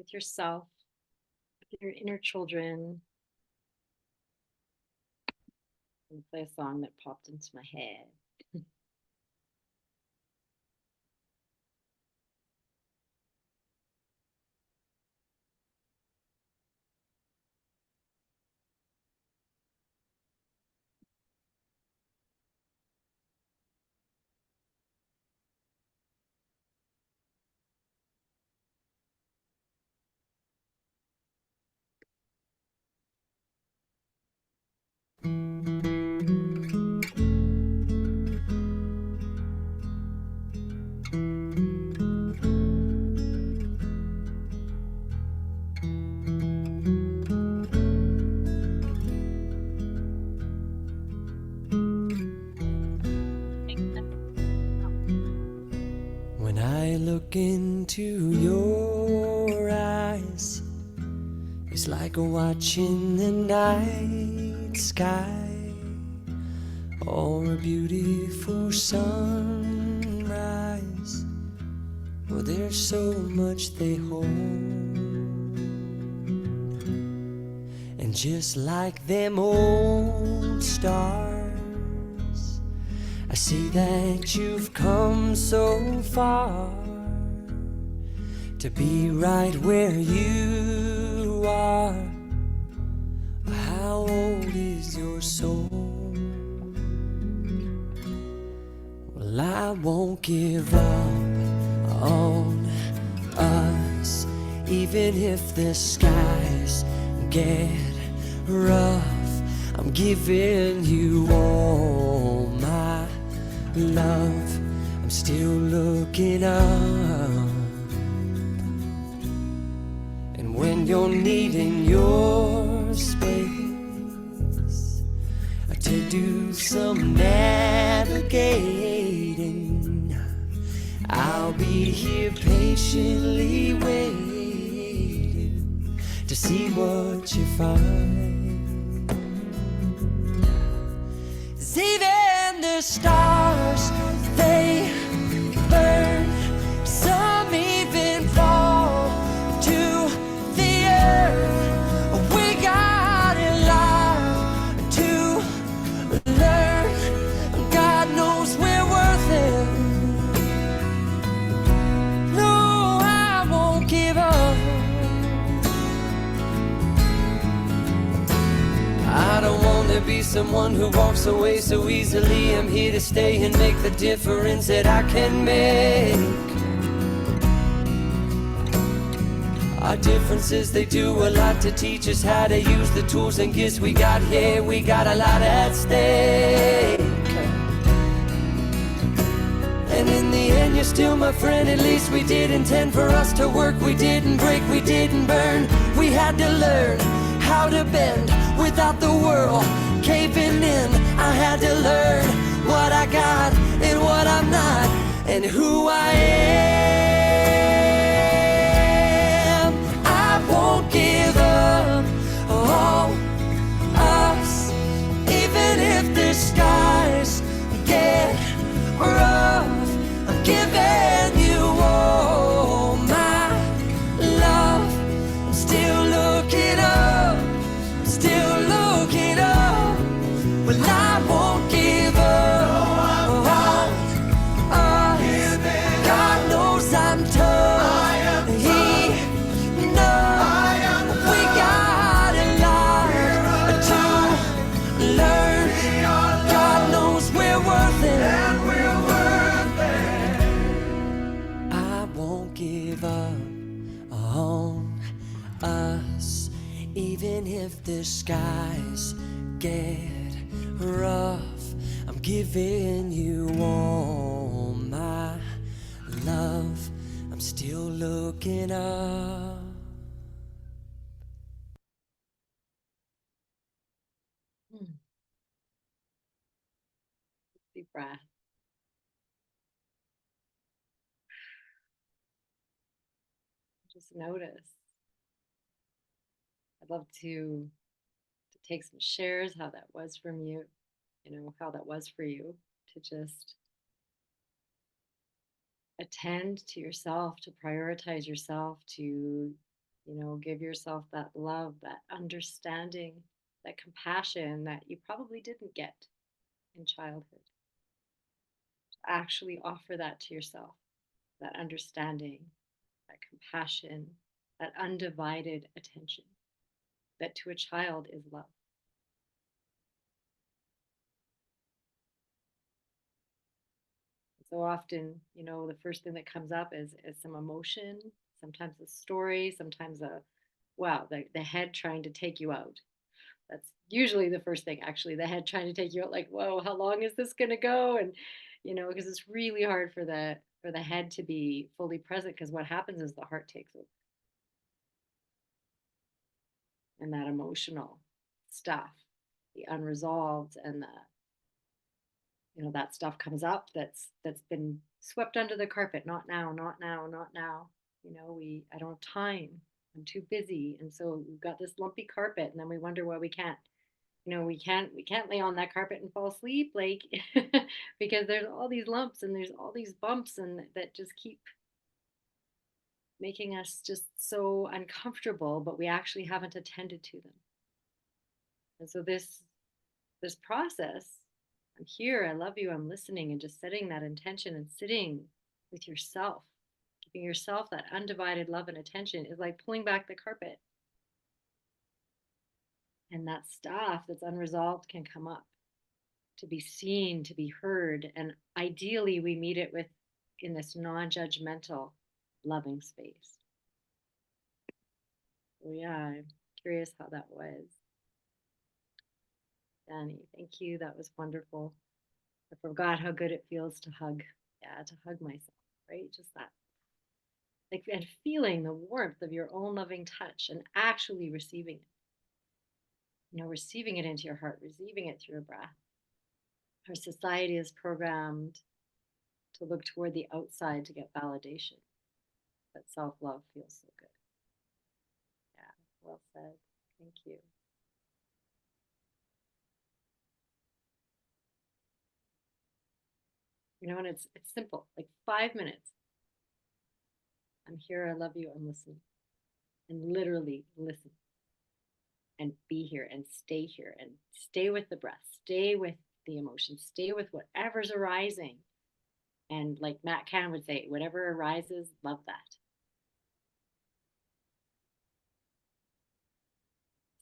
yourself, with your inner children. I'm gonna play a song that popped into my head. When I look into your eyes, it's like watching the night sky or a beautiful sunrise. Well, there's so much they hold, and just like them old stars, I see that you've come so far to be right where you are. How old is your soul? Well, I won't give up on us, even if the skies get rough. I'm giving you all my love. I'm still looking up, and when you're needing your space to do some navigating, I'll be here patiently waiting to see what you find. 'Cause even the stars, they burn, some even fall to the earth. We got a lot to learn. God knows we're worth it. No, I won't give up. I don't want to be someone who walks away so easily. I'm here to stay and make the difference that I can make. Our differences, they do a lot to teach us how to use the tools and gifts we got here. We got a lot at stake, and in the end you're still my friend. At least we did intend for us to work. We didn't break, we didn't burn. We had to learn how to bend without the world caving in. I had to learn what I got and what I'm not, and who I am. I won't give up on us, even if the skies get rough. I'm giving you all my love. I'm still looking up, still looking up. Well, I won't give up on us. God knows I'm tough. He knows we got a lot to learn. God knows we're worth it. I won't give up on us, even if the skies get rough. I'm giving you all my love. I'm still looking up. Deep breath. Just notice. I'd love to take some shares, how that was from you, how that was for you to just attend to yourself, to prioritize yourself, to, give yourself that love, that understanding, that compassion that you probably didn't get in childhood. To actually offer that to yourself, that understanding, that compassion, that undivided attention that to a child is love. So often, the first thing that comes up is some emotion, sometimes a story, sometimes the head trying to take you out. That's usually the first thing, actually, the head trying to take you out, like, whoa, how long is this going to go? And, because it's really hard for the head to be fully present, because what happens is the heart takes over. And that emotional stuff, the unresolved, and that stuff comes up that's been swept under the carpet. Not now, not now, not now. I don't have time. I'm too busy. And so we've got this lumpy carpet, and then we wonder why we can't, we can't lay on that carpet and fall asleep, like, because there's all these lumps and there's all these bumps, and that just keep making us just so uncomfortable, but we actually haven't attended to them. And so this process, I'm here, I love you, I'm listening, and just setting that intention and sitting with yourself, giving yourself that undivided love and attention, is like pulling back the carpet. And that stuff that's unresolved can come up, to be seen, to be heard. And ideally, we meet it in this non-judgmental, loving space. So yeah, I'm curious how that was. Danny, thank you. That was wonderful. I forgot how good it feels to hug. Yeah, to hug myself, right? Just that. Like, and feeling the warmth of your own loving touch and actually receiving it. Receiving it into your heart, receiving it through your breath. Our society is programmed to look toward the outside to get validation. But self-love feels so good. Yeah, well said. Thank you. And it's simple, like 5 minutes. I'm here, I love you, I'm listening. And literally listen. And be here and stay with the breath, stay with the emotion, stay with whatever's arising. And like Matt Can would say, whatever arises, love that.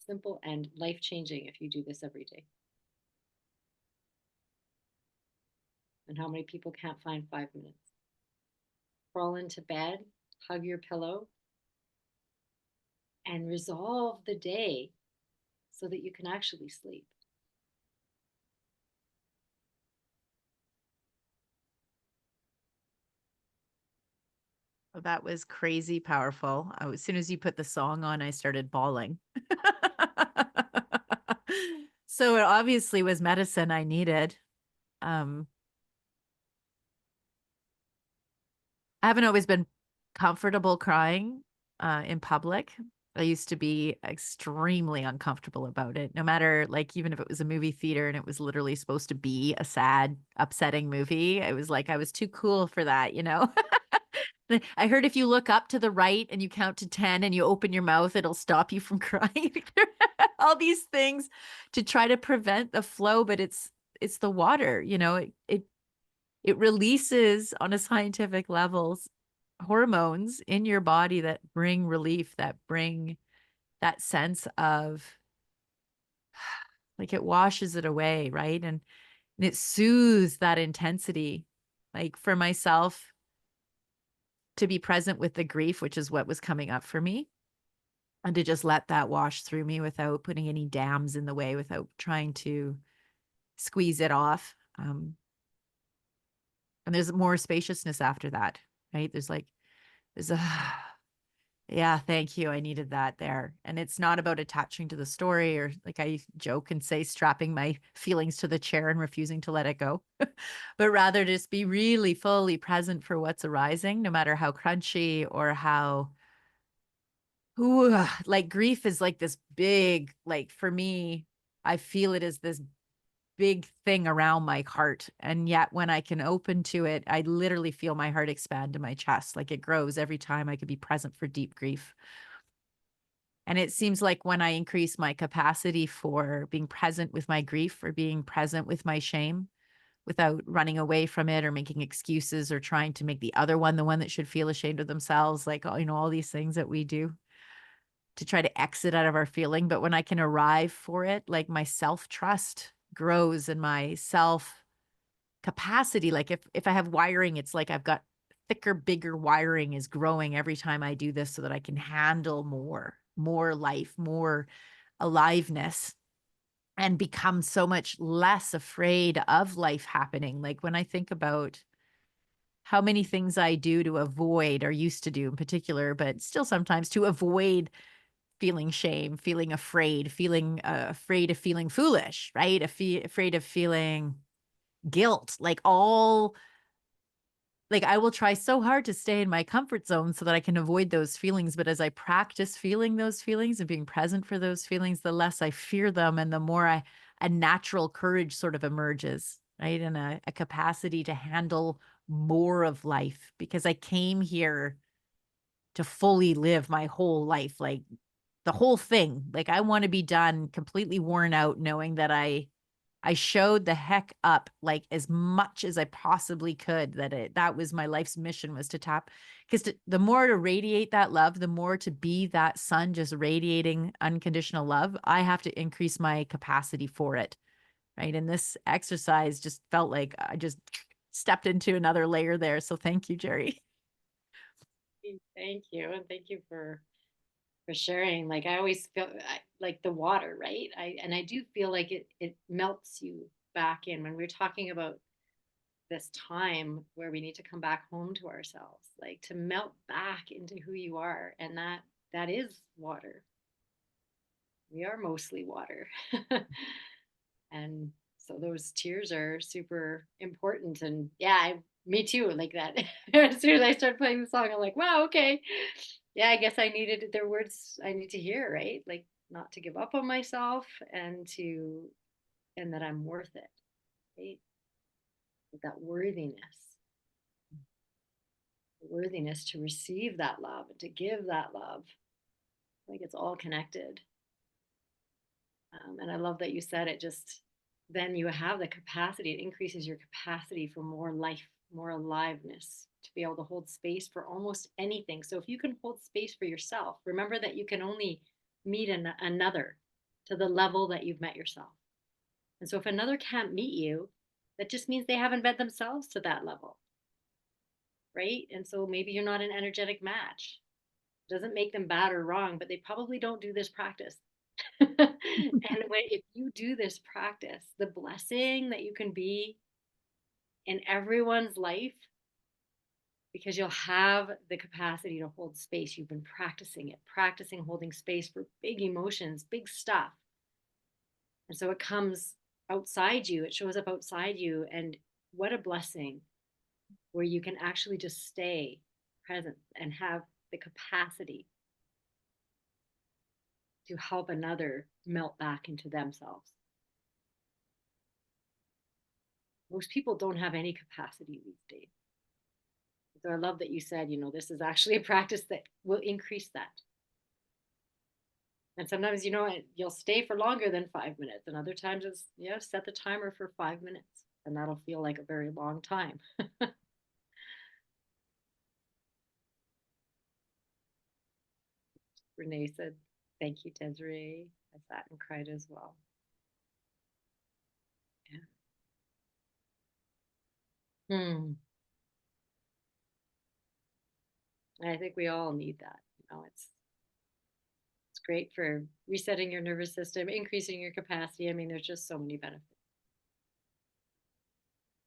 Simple and life-changing if you do this every day. And how many people can't find 5 minutes? Crawl into bed, hug your pillow, and resolve the day so that you can actually sleep. Oh, that was crazy powerful. As soon as you put the song on, I started bawling. So it obviously was medicine I needed. I haven't always been comfortable crying in public. I used to be extremely uncomfortable about it, no matter, like, even if it was a movie theater and it was literally supposed to be a sad, upsetting movie. It was like I was too cool for that, I heard if you look up to the right and you count to 10 and you open your mouth, it'll stop you from crying. All these things to try to prevent the flow, but it's the water, it releases on a scientific levels hormones in your body that bring relief, that bring that sense of, like, it washes it away, right? And it soothes that intensity. Like, for myself, to be present with the grief, which is what was coming up for me, and to just let that wash through me without putting any dams in the way, without trying to squeeze it off. And there's more spaciousness after that, right? There's a, yeah, thank you. I needed that there. And it's not about attaching to the story, or like I joke and say, strapping my feelings to the chair and refusing to let it go, but rather just be really fully present for what's arising, no matter how crunchy or how, ooh, like grief is like this big, like for me, I feel it as this big thing around my heart. And yet when I can open to it, I literally feel my heart expand in my chest. Like it grows every time I could be present for deep grief. And it seems like when I increase my capacity for being present with my grief or being present with my shame without running away from it or making excuses or trying to make the other one the one that should feel ashamed of themselves, like, you know, all these things that we do to try to exit out of our feeling. But when I can arrive for it, like my self-trust grows and my self capacity, like if I have wiring, it's like I've got thicker, bigger wiring is growing every time I do this so that I can handle more life, more aliveness, and become so much less afraid of life happening. Like when I think about how many things I do to avoid, or used to do in particular, but still sometimes to avoid feeling shame, feeling afraid, feeling afraid of feeling foolish, right? Afraid of feeling guilt, like all, like I will try so hard to stay in my comfort zone so that I can avoid those feelings. But as I practice feeling those feelings and being present for those feelings, the less I fear them and the more a natural courage sort of emerges, right? And a capacity to handle more of life, because I came here to fully live my whole life, like the whole thing. Like I want to be done completely worn out, knowing that I showed the heck up like as much as I possibly could, that was my life's mission, was to tap, because the more to radiate that love, the more to be that sun just radiating unconditional love, I have to increase my capacity for it, right? And this exercise just felt like I just stepped into another layer there. So thank you, Jerry. Thank you. And thank you for sharing. Like I always feel like the water, right? I do feel like it melts you back in when we're talking about this time where we need to come back home to ourselves, like to melt back into who you are. And that is water. We are mostly water. And so those tears are super important. And yeah, me too, like that. As soon as I started playing the song, I'm like, wow, okay. Yeah, I guess I needed their words I need to hear, right? Like not to give up on myself and that I'm worth it, right? That worthiness to receive that love and to give that love. Like it's all connected. And I love that you said it, just then you have the capacity, it increases your capacity for more life, more aliveness, to be able to hold space for almost anything. So if you can hold space for yourself, remember that you can only meet another to the level that you've met yourself. And so if another can't meet you, that just means they haven't met themselves to that level, right? And so maybe you're not an energetic match. It doesn't make them bad or wrong, but they probably don't do this practice. And if you do this practice, the blessing that you can be in everyone's life, because you'll have the capacity to hold space. You've been practicing it, practicing holding space for big emotions, big stuff. And so it comes outside you, it shows up outside you. And what a blessing where you can actually just stay present and have the capacity to help another melt back into themselves. Most people don't have any capacity these days. So I love that you said, this is actually a practice that will increase that. And sometimes, you'll stay for longer than 5 minutes. And other times it's, set the timer for 5 minutes and that'll feel like a very long time. Renee said, thank you, Desiree. I sat and cried as well. Yeah. And I think we all need that. It's great for resetting your nervous system, increasing your capacity. I mean, there's just so many benefits.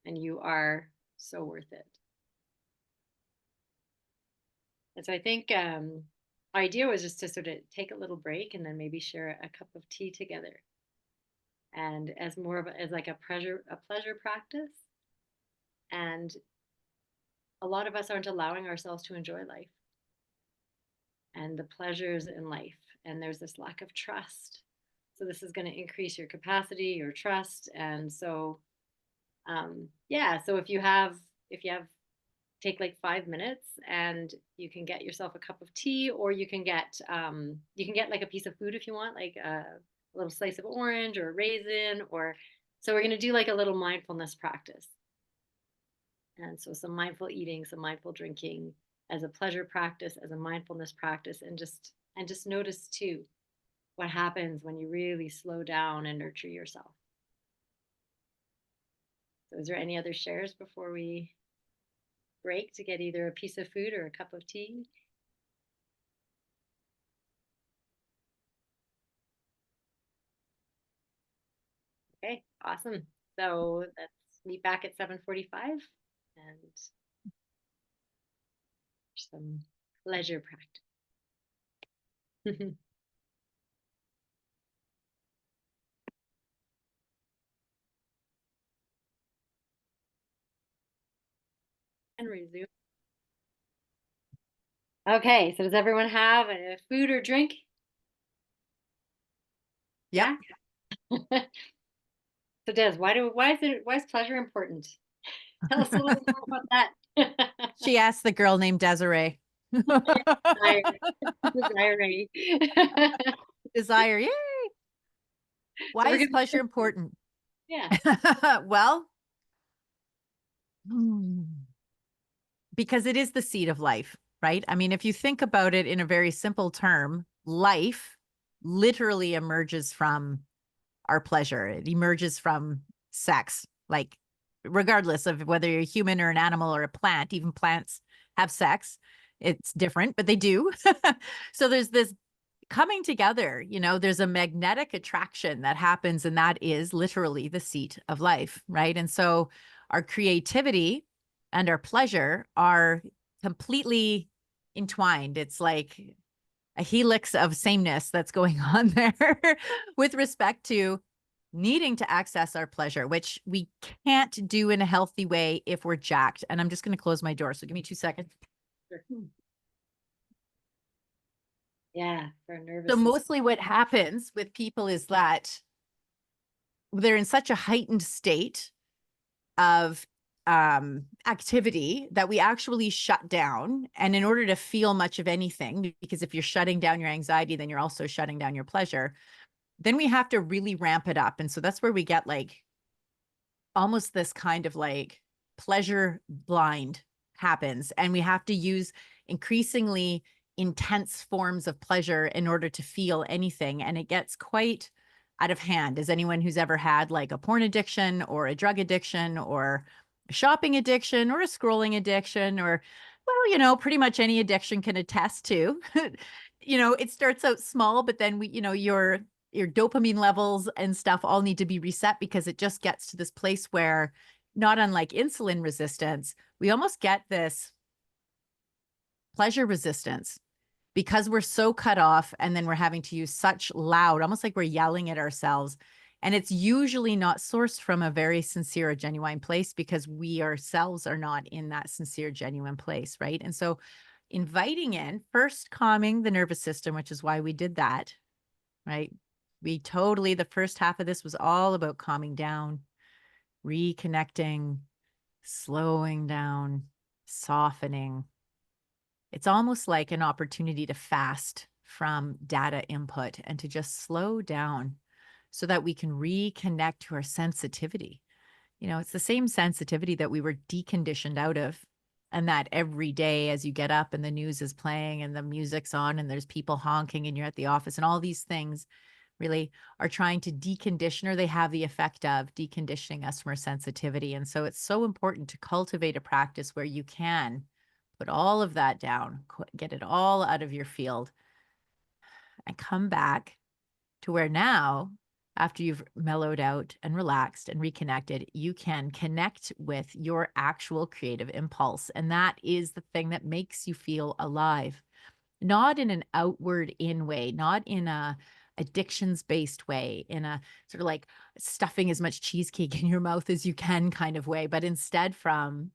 and you are so worth it. And so I think our idea was just to sort of take a little break and then maybe share a cup of tea together. And as more of as like a pleasure practice. And a lot of us aren't allowing ourselves to enjoy life and the pleasures in life. And there's this lack of trust. So this is going to increase your capacity, your trust. And so yeah, so if you have take like 5 minutes and you can get yourself a cup of tea, or you can get like a piece of food if you want, like a little slice of orange or a raisin, or so we're going to do like a little mindfulness practice. And so some mindful eating, some mindful drinking as a pleasure practice, as a mindfulness practice, and just notice too what happens when you really slow down and nurture yourself. So is there any other shares before we break to get either a piece of food or a cup of tea? Okay, awesome. So let's meet back at 7:45 and some pleasure practice. And resume. Okay, so does everyone have a food or drink? Yep. Yeah. So Des, why is pleasure important? Tell us a little more about that. She asked the girl named Desiree. Desiree. Desire, yay. Why we're is gonna- pleasure important? Yeah. Well, because it is the seed of life, right? I mean, if you think about it in a very simple term, life literally emerges from our pleasure. It emerges from sex, like regardless of whether you're a human or an animal or a plant. Even plants have sex. It's different, but they do. So there's this coming together, there's a magnetic attraction that happens, and that is literally the seat of life, right? And so our creativity and our pleasure are completely entwined. It's like a helix of sameness that's going on there with respect to needing to access our pleasure, which we can't do in a healthy way if we're jacked. And I'm just going to close my door. So give me 2 seconds. Yeah, for a nervous So system. mostly what happens with people is that they're in such a heightened state of activity that we actually shut down. And in order to feel much of anything, because if you're shutting down your anxiety, then you're also shutting down your pleasure, then we have to really ramp it up. And so that's where we get like almost this kind of like pleasure blind happens. And we have to use increasingly intense forms of pleasure in order to feel anything. And it gets quite out of hand. As anyone who's ever had like a porn addiction or a drug addiction or a shopping addiction or a scrolling addiction, or, well, pretty much any addiction can attest to, it starts out small, but then your dopamine levels and stuff all need to be reset, because it just gets to this place where, not unlike insulin resistance, we almost get this pleasure resistance because we're so cut off, and then we're having to use such loud, almost like we're yelling at ourselves. And it's usually not sourced from a very sincere or genuine place, because we ourselves are not in that sincere, genuine place, right? And so inviting in, first calming the nervous system, which is why we did that, right? The first half of this was all about calming down, reconnecting, slowing down, softening. It's almost like an opportunity to fast from data input and to just slow down so that we can reconnect to our sensitivity. It's the same sensitivity that we were deconditioned out of. And that every day as you get up and the news is playing and the music's on and there's people honking and you're at the office, and all these things really are trying to decondition, or they have the effect of deconditioning us from our sensitivity. And so it's so important to cultivate a practice where you can put all of that down, get it all out of your field, and come back to where now after you've mellowed out and relaxed and reconnected, you can connect with your actual creative impulse. And that is the thing that makes you feel alive, not in an outward in way, not in a addictions based way, in a sort of like stuffing as much cheesecake in your mouth as you can kind of way, but instead from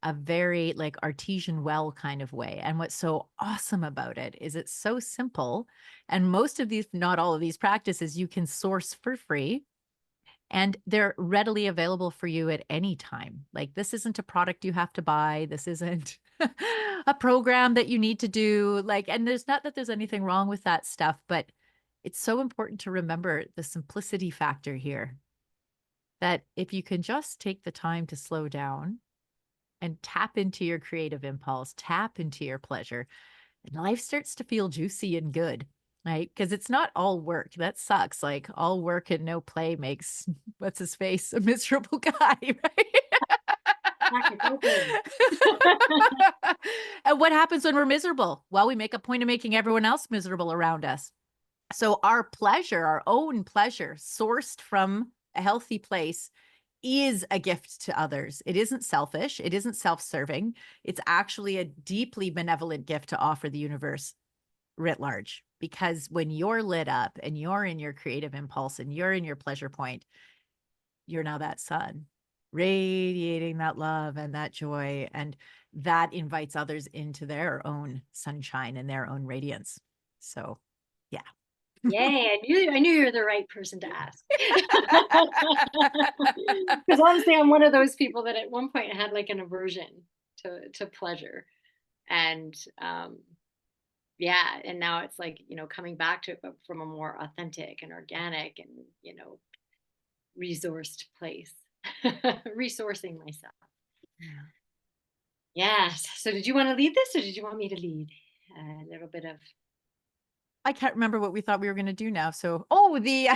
a very like artesian well kind of way. And what's so awesome about it is it's so simple. And most of these, not all of these practices, you can source for free and they're readily available for you at any time. Like this isn't a product you have to buy. This isn't a program that you need to do. Like, and there's not that there's anything wrong with that stuff, but it's so important to remember the simplicity factor here. That if you can just take the time to slow down and tap into your creative impulse, tap into your pleasure, and life starts to feel juicy and good, right? Because it's not all work. That sucks. Like all work and no play makes what's his face a miserable guy, right? And what happens when we're miserable? Well, we make a point of making everyone else miserable around us. So our pleasure, our own pleasure, sourced from a healthy place, is a gift to others. It isn't selfish. It isn't self-serving. It's actually a deeply benevolent gift to offer the universe writ large. Because when you're lit up and you're in your creative impulse and you're in your pleasure point, you're now that sun radiating that love and that joy. And that invites others into their own sunshine and their own radiance. So, yeah. Yay, I knew you were the right person to ask. Because honestly, I'm one of those people that at one point had like an aversion to pleasure. And yeah, and now it's like, coming back to it, but from a more authentic and organic and, resourced place, resourcing myself. Yes. So did you want to lead this or did you want me to lead a little bit of? I can't remember what we thought we were going to do now. So, the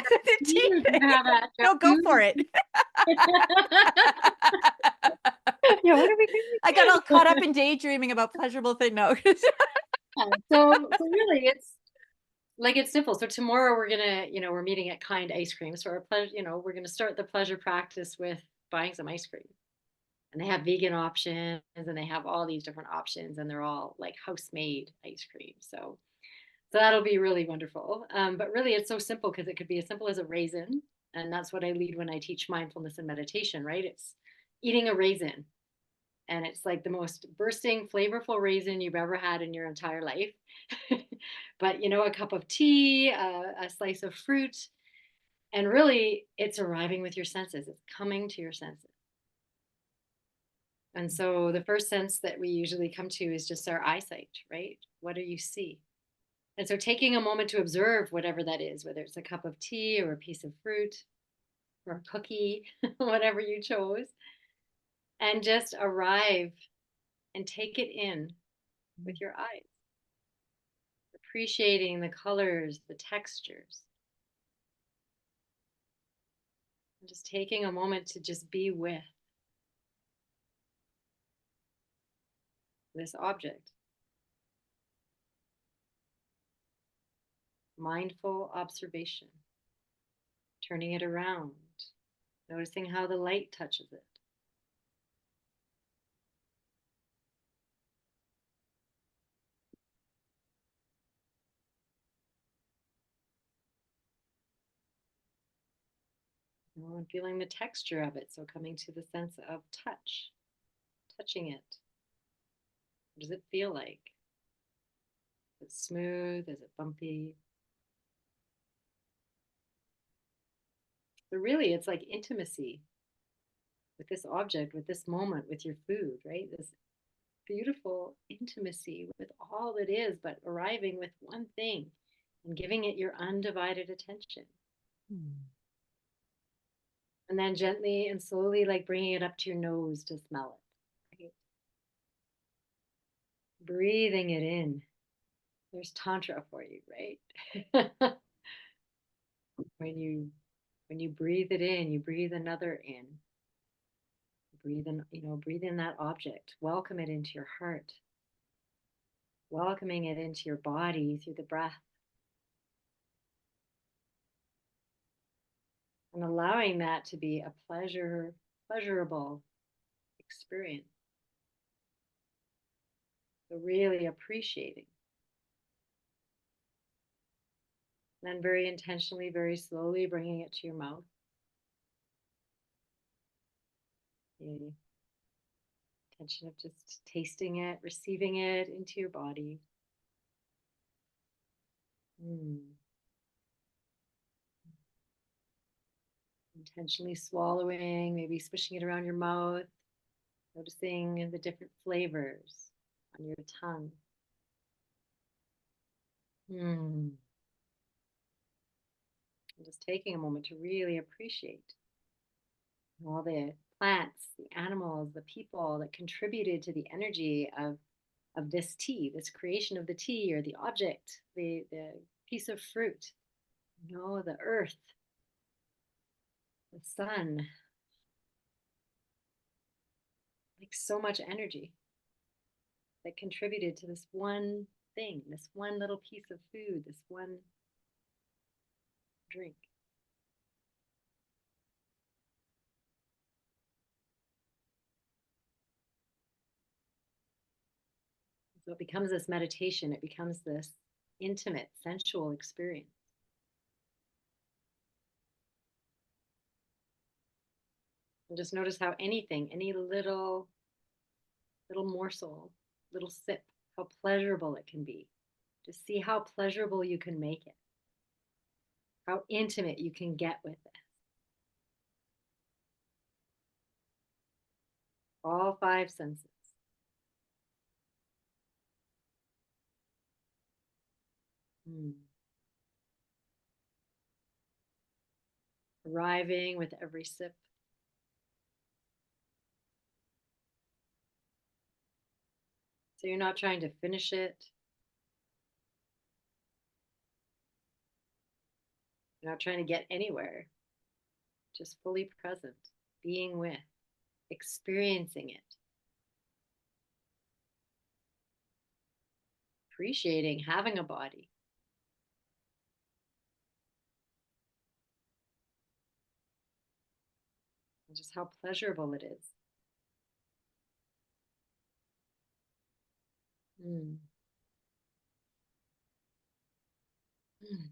tea thing. No, go for it. Yeah, what are we doing? I got all caught up in daydreaming about pleasurable things. No. So really it's simple. So tomorrow we're gonna, we're meeting at Kind Ice Cream. So our pleasure, we're gonna start the pleasure practice with buying some ice cream. And they have vegan options and they have all these different options and they're all like house-made ice cream. So that'll be really wonderful. But really it's so simple because it could be as simple as a raisin. And that's what I lead when I teach mindfulness and meditation, right? It's eating a raisin. And it's like the most bursting, flavorful raisin you've ever had in your entire life. But, a cup of tea, a slice of fruit, and really it's arriving with your senses. It's coming to your senses. And so the first sense that we usually come to is just our eyesight, right? What do you see? And so taking a moment to observe whatever that is, whether it's a cup of tea or a piece of fruit or a cookie, whatever you chose, and just arrive and take it in with your eyes, appreciating the colors, the textures, and just taking a moment to just be with this object. Mindful observation, turning it around, noticing how the light touches it. And feeling the texture of it. So coming to the sense of touch, touching it. What does it feel like? Is it smooth? Is it bumpy? So really, it's like intimacy with this object, with this moment, with your food, right? This beautiful intimacy with all that is, but arriving with one thing and giving it your undivided attention. And then gently and slowly, like bringing it up to your nose to smell it. Right? Breathing it in. There's tantra for you, right? when you breathe it in, you breathe another in. Breathe in, breathe in that object. Welcome it into your heart. Welcoming it into your body through the breath. and allowing that to be a pleasurable experience. So really appreciating. And then very intentionally, very slowly bringing it to your mouth. The intention of just tasting it, receiving it into your body. Intentionally swallowing, maybe swishing it around your mouth, noticing the different flavors on your tongue. And just taking a moment to really appreciate all the plants, the animals, the people that contributed to the energy of this tea, this creation of the tea or the object, the piece of fruit, the earth, the sun, like so much energy that contributed to this one thing, this one little piece of food, this one drink. So it becomes this meditation, it becomes this intimate, sensual experience. And just notice how anything, any little morsel, little sip, how pleasurable it can be. Just see how pleasurable you can make it, how intimate you can get with it. All five senses. Arriving with every sip. So you're not trying to finish it. You're not trying to get anywhere. Just fully present, being with, experiencing it. Appreciating having a body. And just how pleasurable it is. Mm. Mm.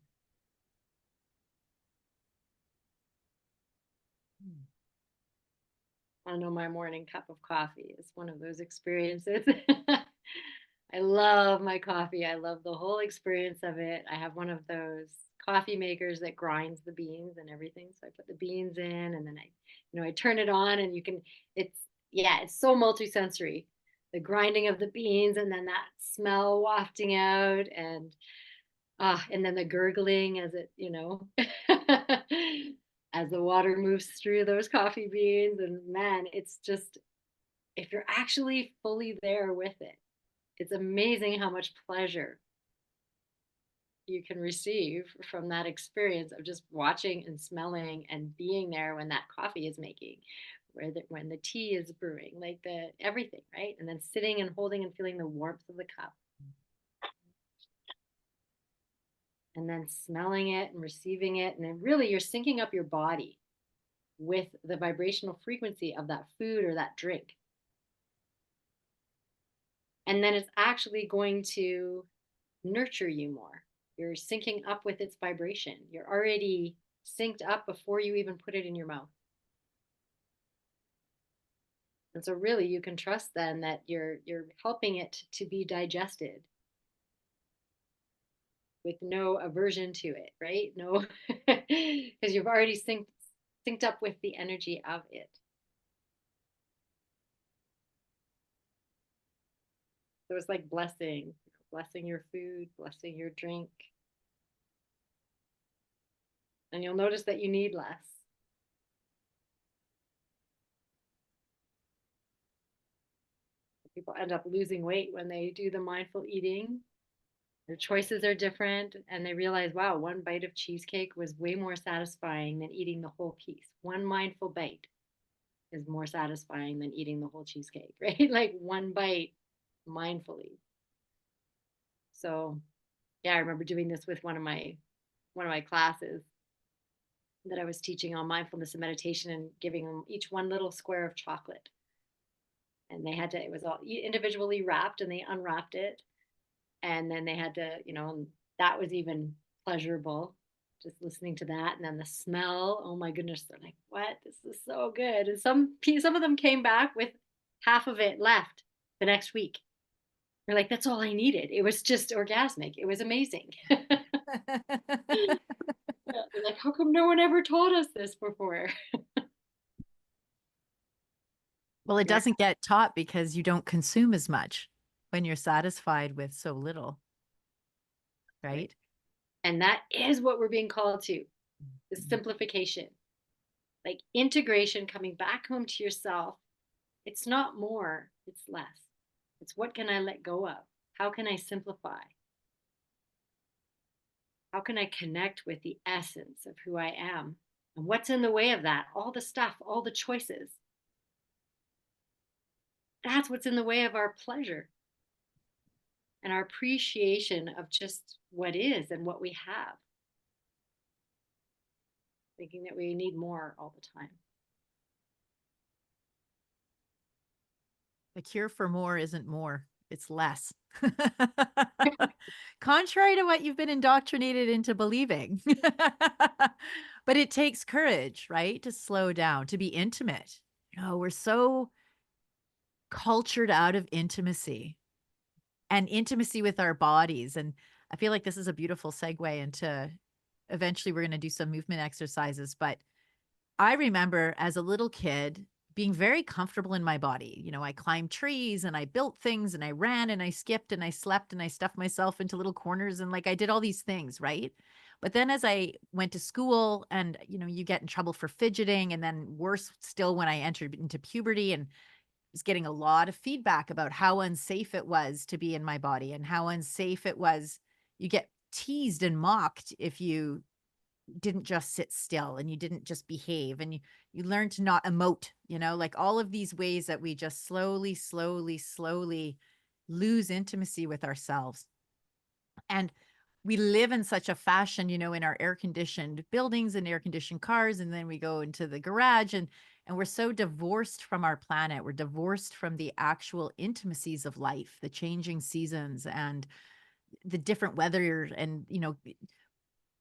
I know my morning cup of coffee is one of those experiences. I love my coffee. I love the whole experience of it. I have one of those coffee makers that grinds the beans and everything. So I put the beans in and then I turn it on and it's so multisensory. The grinding of the beans and then that smell wafting out and then the gurgling as it, as the water moves through those coffee beans. And man, it's just, if you're actually fully there with it, it's amazing how much pleasure you can receive from that experience of just watching and smelling and being there when that coffee is making, when the tea is brewing, like everything, right? And then sitting and holding and feeling the warmth of the cup. And then smelling it and receiving it. And then really you're syncing up your body with the vibrational frequency of that food or that drink. And then it's actually going to nurture you more. You're syncing up with its vibration. You're already synced up before you even put it in your mouth. And so really you can trust then that you're helping it to be digested with no aversion to it, right? No, because you've already synced up with the energy of it. So it's like blessing your food, blessing your drink. And you'll notice that you need less. People end up losing weight when they do the mindful eating. Their choices are different and they realize, wow, one bite of cheesecake was way more satisfying than eating the whole piece. One mindful bite is more satisfying than eating the whole cheesecake, right? Like one bite mindfully. So yeah, I remember doing this with one of my classes. that I was teaching on mindfulness and meditation and giving them each one little square of chocolate. And they had to, it was all individually wrapped, and they unwrapped it. And then they had to, and that was even pleasurable, just listening to that. And then the smell, oh my goodness, they're like, what? This is so good. And some of them came back with half of it left the next week. They're like, that's all I needed. It was just orgasmic. It was amazing. Yeah, they're like, how come no one ever taught us this before? Well, it Yeah. doesn't get taught because you don't consume as much when you're satisfied with so little, right? And that is what we're being called to, the simplification, like integration, coming back home to yourself. It's not more, it's less. It's what can I let go of? How can I simplify? How can I connect with the essence of who I am? And what's in the way of that? All the stuff, all the choices. That's what's in the way of our pleasure and our appreciation of just what is and what we have. Thinking that we need more all the time. The cure for more isn't more, it's less. Contrary to what you've been indoctrinated into believing. But it takes courage, right? To slow down, to be intimate. We're so cultured out of intimacy and intimacy with our bodies. And I feel like this is a beautiful segue into, eventually we're going to do some movement exercises. But I remember as a little kid being very comfortable in my body. I climbed trees and I built things and I ran and I skipped and I slept and I stuffed myself into little corners and like I did all these things, right? But then as I went to school and, you get in trouble for fidgeting, and then worse still when I entered into puberty and was getting a lot of feedback about how unsafe it was to be in my body and how unsafe it was. You get teased and mocked if you didn't just sit still and you didn't just behave, and you learn to not emote, like all of these ways that we just slowly lose intimacy with ourselves. And we live in such a fashion, in our air conditioned buildings and air conditioned cars, and then we go into the garage, and we're so divorced from our planet. We're divorced from the actual intimacies of life, the changing seasons and the different weather. And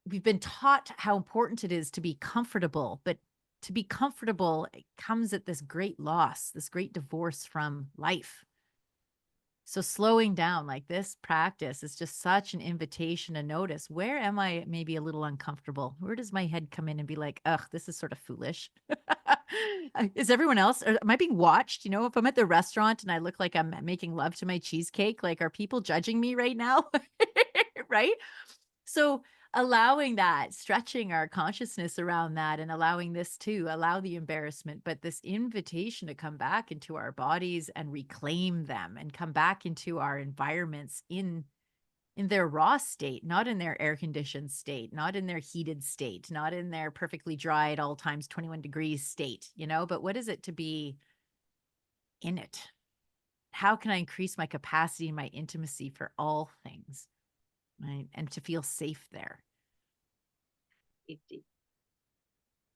we've been taught how important it is to be comfortable, but to be comfortable, it comes at this great loss, this great divorce from life. So slowing down, like this practice, is just such an invitation to notice, where am I maybe a little uncomfortable? Where does my head come in and be like, ugh, this is sort of foolish. Is everyone else, or am I being watched? If I'm at the restaurant and I look like I'm making love to my cheesecake, like, are people judging me right now? Right? So allowing that, stretching our consciousness around that, and allowing this to allow the embarrassment, but this invitation to come back into our bodies and reclaim them and come back into our environments in their raw state, not in their air conditioned state, not in their heated state, not in their perfectly dry at all times 21 degrees state, but what is it to be in it? How can I increase my capacity and my intimacy for all things, right? And to feel safe there. Safety,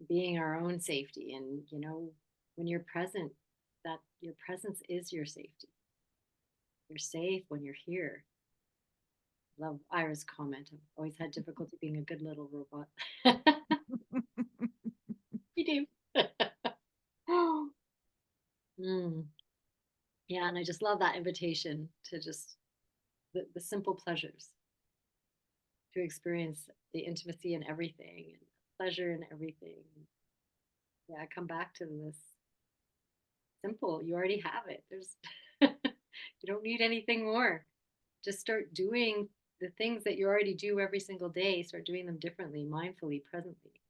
being our own safety. And when you're present, that your presence is your safety. You're safe when you're here. Love Ira's comment. I've always had difficulty being a good little robot. You do. Mm. Yeah, and I just love that invitation to just the simple pleasures, to experience the intimacy in everything and pleasure in everything. Yeah, come back to this simple. You already have it. There's you don't need anything more. Just start doing the things that you already do every single day. Start doing them differently, mindfully, presently.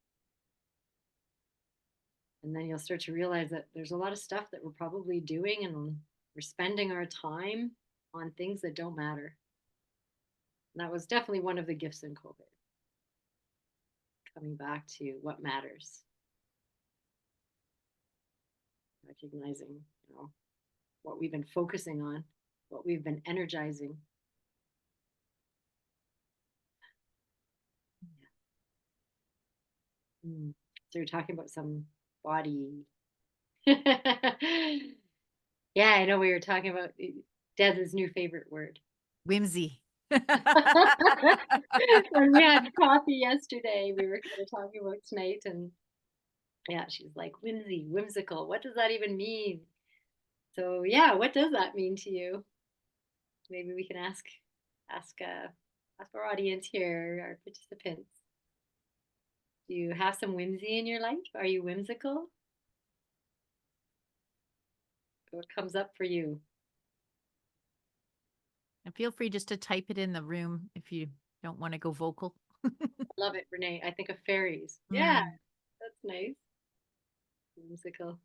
And then you'll start to realize that there's a lot of stuff that we're probably doing, and we're spending our time on things that don't matter. And that was definitely one of the gifts in COVID. Coming back to what matters. Recognizing, what we've been focusing on, what we've been energizing. Yeah. So you're talking about some body. Yeah, I know we were talking about Dez's new favorite word. Whimsy. When we had coffee yesterday, we were kind of talking about tonight, and yeah, she's like whimsy, whimsical. What does that even mean? So yeah, what does that mean to you? Maybe we can ask ask our audience here, our participants. Do you have some whimsy in your life? Are you whimsical? What comes up for you? And feel free just to type it in the room if you don't want to go vocal. I love it, Renee. I think of fairies. Yeah, Mm. that's nice. Whimsical.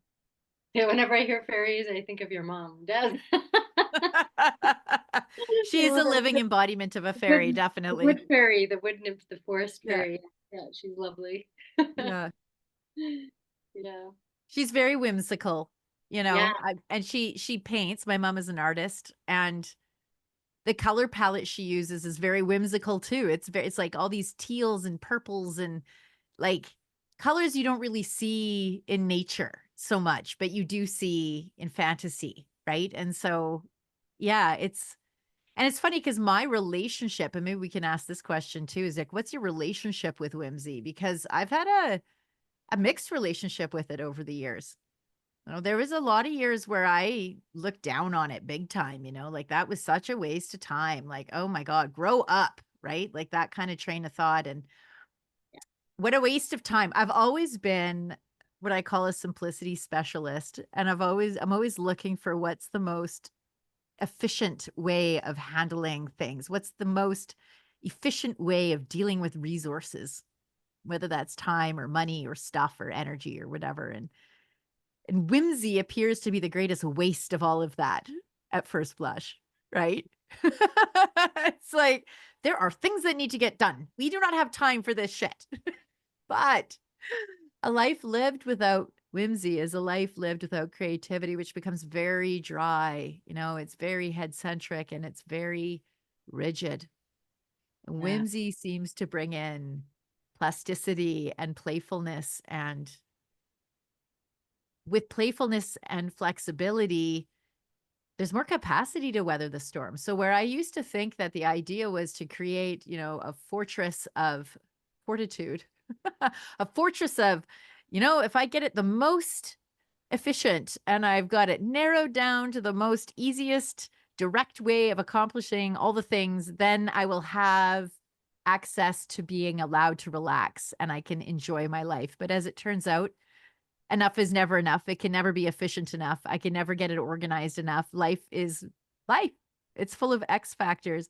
Yeah, whenever I hear fairies, I think of your mom, Des. She is a living embodiment of a fairy, The definitely. wood fairy, the wood nymph, the forest Yeah. fairy. Yeah, she's lovely. Yeah. Yeah. She's very whimsical, Yeah. and she paints. My mom is an artist, and the color palette she uses is very whimsical too. It's like all these teals and purples and like colors you don't really see in nature so much, but you do see in fantasy, right? And so, yeah, it's funny because my relationship, and maybe we can ask this question too, is like, what's your relationship with whimsy? Because I've had a mixed relationship with it over the years. There was a lot of years where I looked down on it big time, like that was such a waste of time. Like, oh my God, grow up, right? Like that kind of train of thought. And what a waste of time. I've always been what I call a simplicity specialist. And I'm always looking for what's the most efficient way of handling things. What's the most efficient way of dealing with resources, whether that's time or money or stuff or energy or whatever. And whimsy appears to be the greatest waste of all of that at first blush, right? It's like there are things that need to get done. We do not have time for this shit. But a life lived without whimsy is a life lived without creativity, which becomes very dry. It's very head centric and it's very rigid. And Yeah. whimsy seems to bring in plasticity and playfulness, and with playfulness and flexibility, there's more capacity to weather the storm. So where I used to think that the idea was to create, a fortress of fortitude, a fortress of, if I get it the most efficient and I've got it narrowed down to the most easiest direct way of accomplishing all the things, then I will have access to being allowed to relax and I can enjoy my life. But as it turns out, enough is never enough. It can never be efficient enough. I can never get it organized enough. Life is life. It's full of X factors.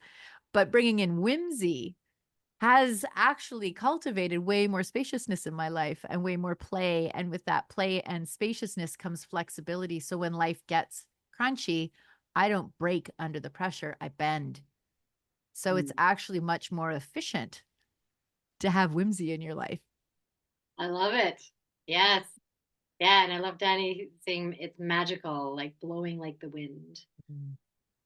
But bringing in whimsy has actually cultivated way more spaciousness in my life and way more play. And with that play and spaciousness comes flexibility. So when life gets crunchy, I don't break under the pressure, I bend. So it's actually much more efficient to have whimsy in your life. I love it. Yes. Yeah, and I love Danny saying it's magical, like blowing like the wind.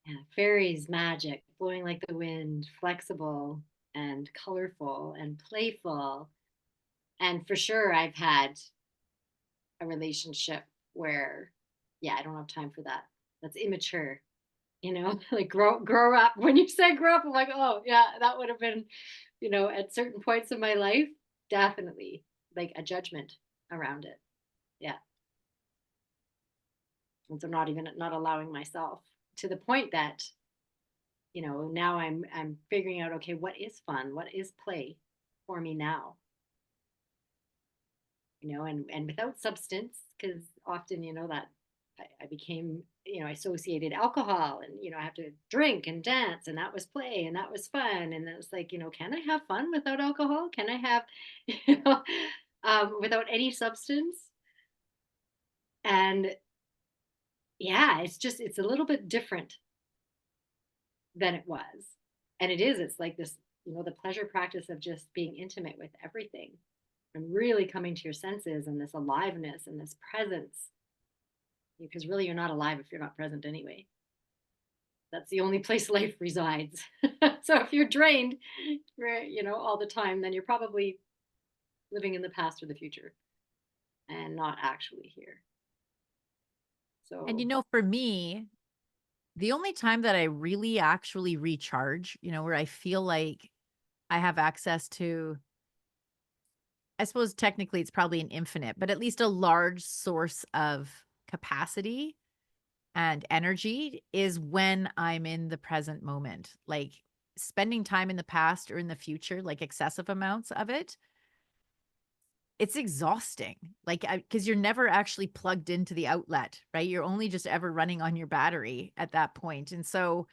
Yeah, fairies, magic, blowing like the wind, flexible and colorful and playful. And for sure, I've had a relationship where, yeah, I don't have time for that. That's immature, like grow up. When you said grow up, I'm like, oh yeah, that would have been, at certain points in my life, definitely like a judgment around it. Yeah. And so not allowing myself, to the point that, now I'm figuring out, okay, what is fun, what is play for me now, and without substance, because often, that I became, I associated alcohol and, I have to drink and dance, and that was play and that was fun. And then it's like, can I have fun without alcohol? Can I have, without any substance? And yeah, it's a little bit different than it was. And it's like this, the pleasure practice of just being intimate with everything and really coming to your senses and this aliveness and this presence. Because really, you're not alive if you're not present anyway. That's the only place life resides. So if you're drained, all the time, then you're probably living in the past or the future. and not actually here. So, And for me, the only time that I really actually recharge, where I feel like I have access to, I suppose technically it's probably an infinite, but at least a large source of capacity and energy, is when I'm in the present moment. Like spending time in the past or in the future, like excessive amounts of it, it's exhausting. Like, because you're never actually plugged into the outlet, right? You're only just ever running on your battery at that point. And so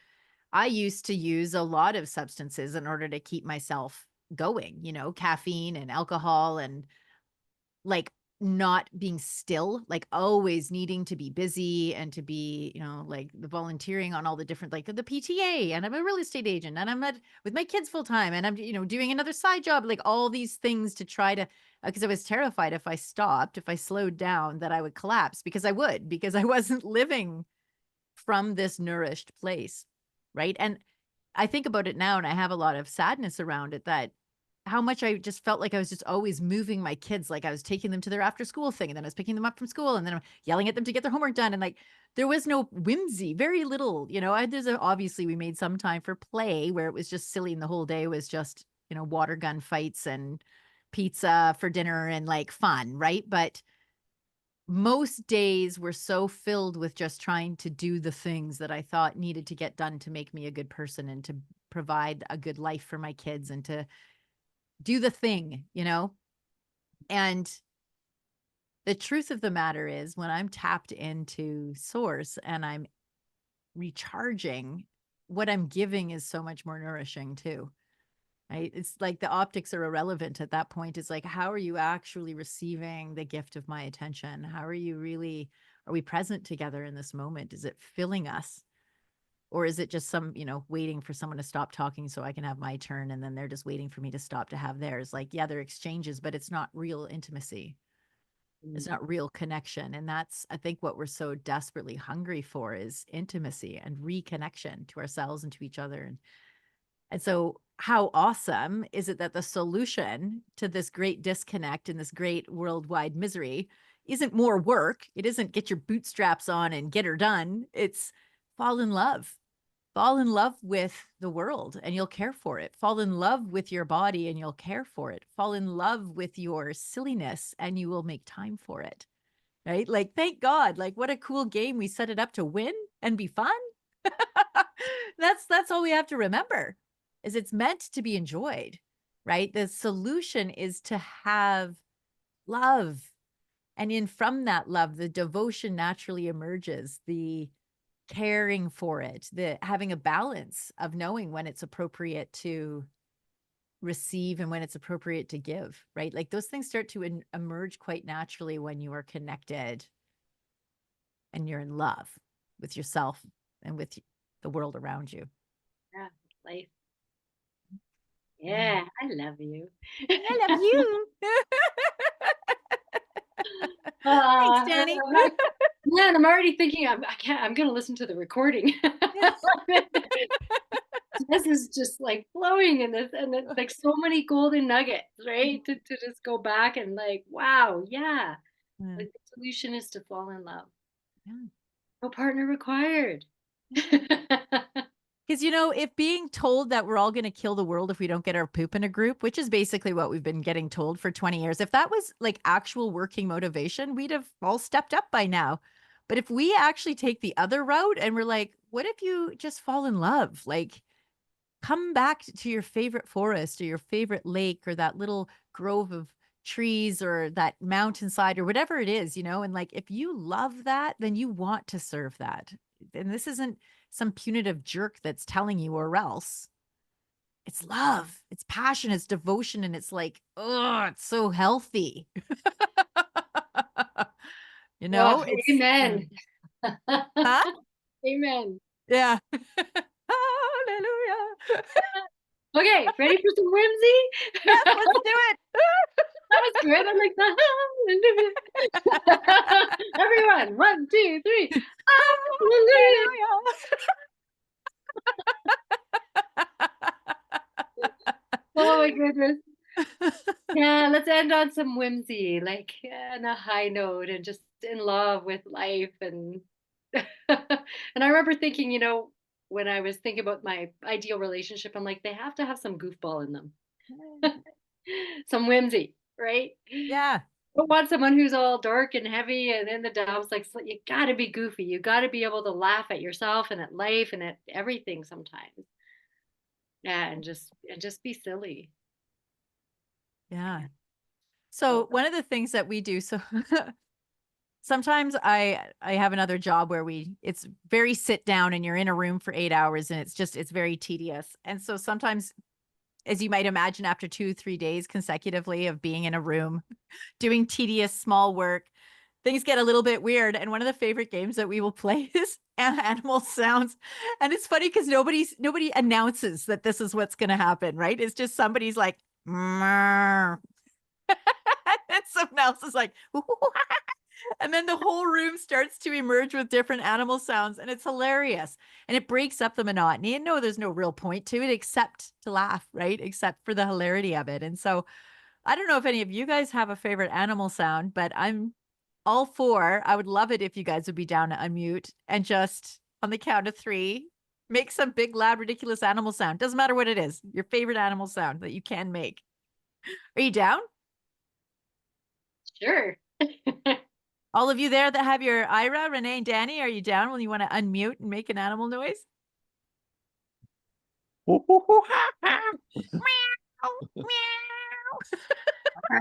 I used to use a lot of substances in order to keep myself going, caffeine and alcohol, and like not being still, like always needing to be busy and to be, like the volunteering on all the different, like the PTA, and I'm a real estate agent, and I'm with my kids full time, and I'm, doing another side job, like all these things to try to, because I was terrified if I stopped, if I slowed down, that I would collapse, because I wasn't living from this nourished place. Right. And I think about it now, and I have a lot of sadness around it, that how much I just felt like I was just always moving my kids. Like I was taking them to their after school thing, and then I was picking them up from school, and then I'm yelling at them to get their homework done. And like, there was no whimsy, very little, obviously we made some time for play where it was just silly. And the whole day was just, water gun fights and pizza for dinner and like fun. Right. But most days were so filled with just trying to do the things that I thought needed to get done to make me a good person and to provide a good life for my kids and to do the thing, And the truth of the matter is, when I'm tapped into source and I'm recharging, what I'm giving is so much more nourishing too. Right? It's like the optics are irrelevant at that point. It's like, how are you actually receiving the gift of my attention? How are we present together in this moment? Is it filling us? Or is it just waiting for someone to stop talking so I can have my turn, and then they're just waiting for me to stop to have theirs? Like, yeah, they're exchanges, but it's not real intimacy. It's not real connection. And that's, I think, what we're so desperately hungry for, is intimacy and reconnection to ourselves and to each other. And so how awesome is it that the solution to this great disconnect and this great worldwide misery isn't more work? It isn't get your bootstraps on and get her done. It's fall in love. Fall in love with the world and you'll care for it. Fall in love with your body and you'll care for it. Fall in love with your silliness and you will make time for it. Right? Like, thank God. Like, what a cool game we set it up to win and be fun. That's all we have to remember, is it's meant to be enjoyed, right? The solution is to have love. And from that love, the devotion naturally emerges, the caring for it, the having a balance of knowing when it's appropriate to receive and when it's appropriate to give, right? Like those things start to emerge quite naturally when you are connected and you're in love with yourself and with the world around you. Yeah, life. Yeah, I love you. I love you. Thanks, Danny. Man, I'm already thinking I'm gonna listen to the recording. This is just like flowing in this, and it's like so many golden nuggets, right? To just go back and like, wow, yeah. Like the solution is to fall in love. Yeah. No partner required. Because, if being told that we're all going to kill the world if we don't get our poop in a group, which is basically what we've been getting told for 20 years, if that was like actual working motivation, we'd have all stepped up by now. But if we actually take the other route and we're like, what if you just fall in love? Like, come back to your favorite forest or your favorite lake or that little grove of trees or that mountainside or whatever it is, and like, if you love that, then you want to serve that. And this isn't some punitive jerk that's telling you, or else. It's love, it's passion, it's devotion, and it's like, oh, it's so healthy. Oh, It's amen. huh? Amen. Yeah. Hallelujah. Okay, ready for some whimsy? Yes, let's do it. That was good. I'm like, everyone, 1, 2, 3. Oh my goodness. Yeah, let's end on some whimsy, like on a high note and just in love with life. And and I remember thinking, when I was thinking about my ideal relationship, I'm like, they have to have some goofball in them, some whimsy, right? Yeah. Don't want someone who's all dark and heavy and in the dumps. Like, so you got to be goofy. You got to be able to laugh at yourself and at life and at everything sometimes. Yeah, and just be silly. Yeah. So So one of the things that we do, so sometimes I have another job where it's very sit down and you're in a room for 8 hours and it's very tedious. And so sometimes, as you might imagine, after 2, 3 days consecutively of being in a room doing tedious small work, things get a little bit weird. And one of the favorite games that we will play is animal sounds. And it's funny because nobody announces that this is what's going to happen, right? It's just somebody's like, "Meow." And someone else is like, and then the whole room starts to emerge with different animal sounds, and it's hilarious. And it breaks up the monotony. And no, there's no real point to it except to laugh, right? Except for the hilarity of it. And so I don't know if any of you guys have a favorite animal sound, but I'm all for. I would love it if you guys would be down to unmute and just on the count of 3, make some big, loud, ridiculous animal sound. Doesn't matter what it is, your favorite animal sound that you can make. Are you down? sure. All of you there that have your Ira, Renee, and Danny, are you down when you want to unmute and make an animal noise? Meow, meow.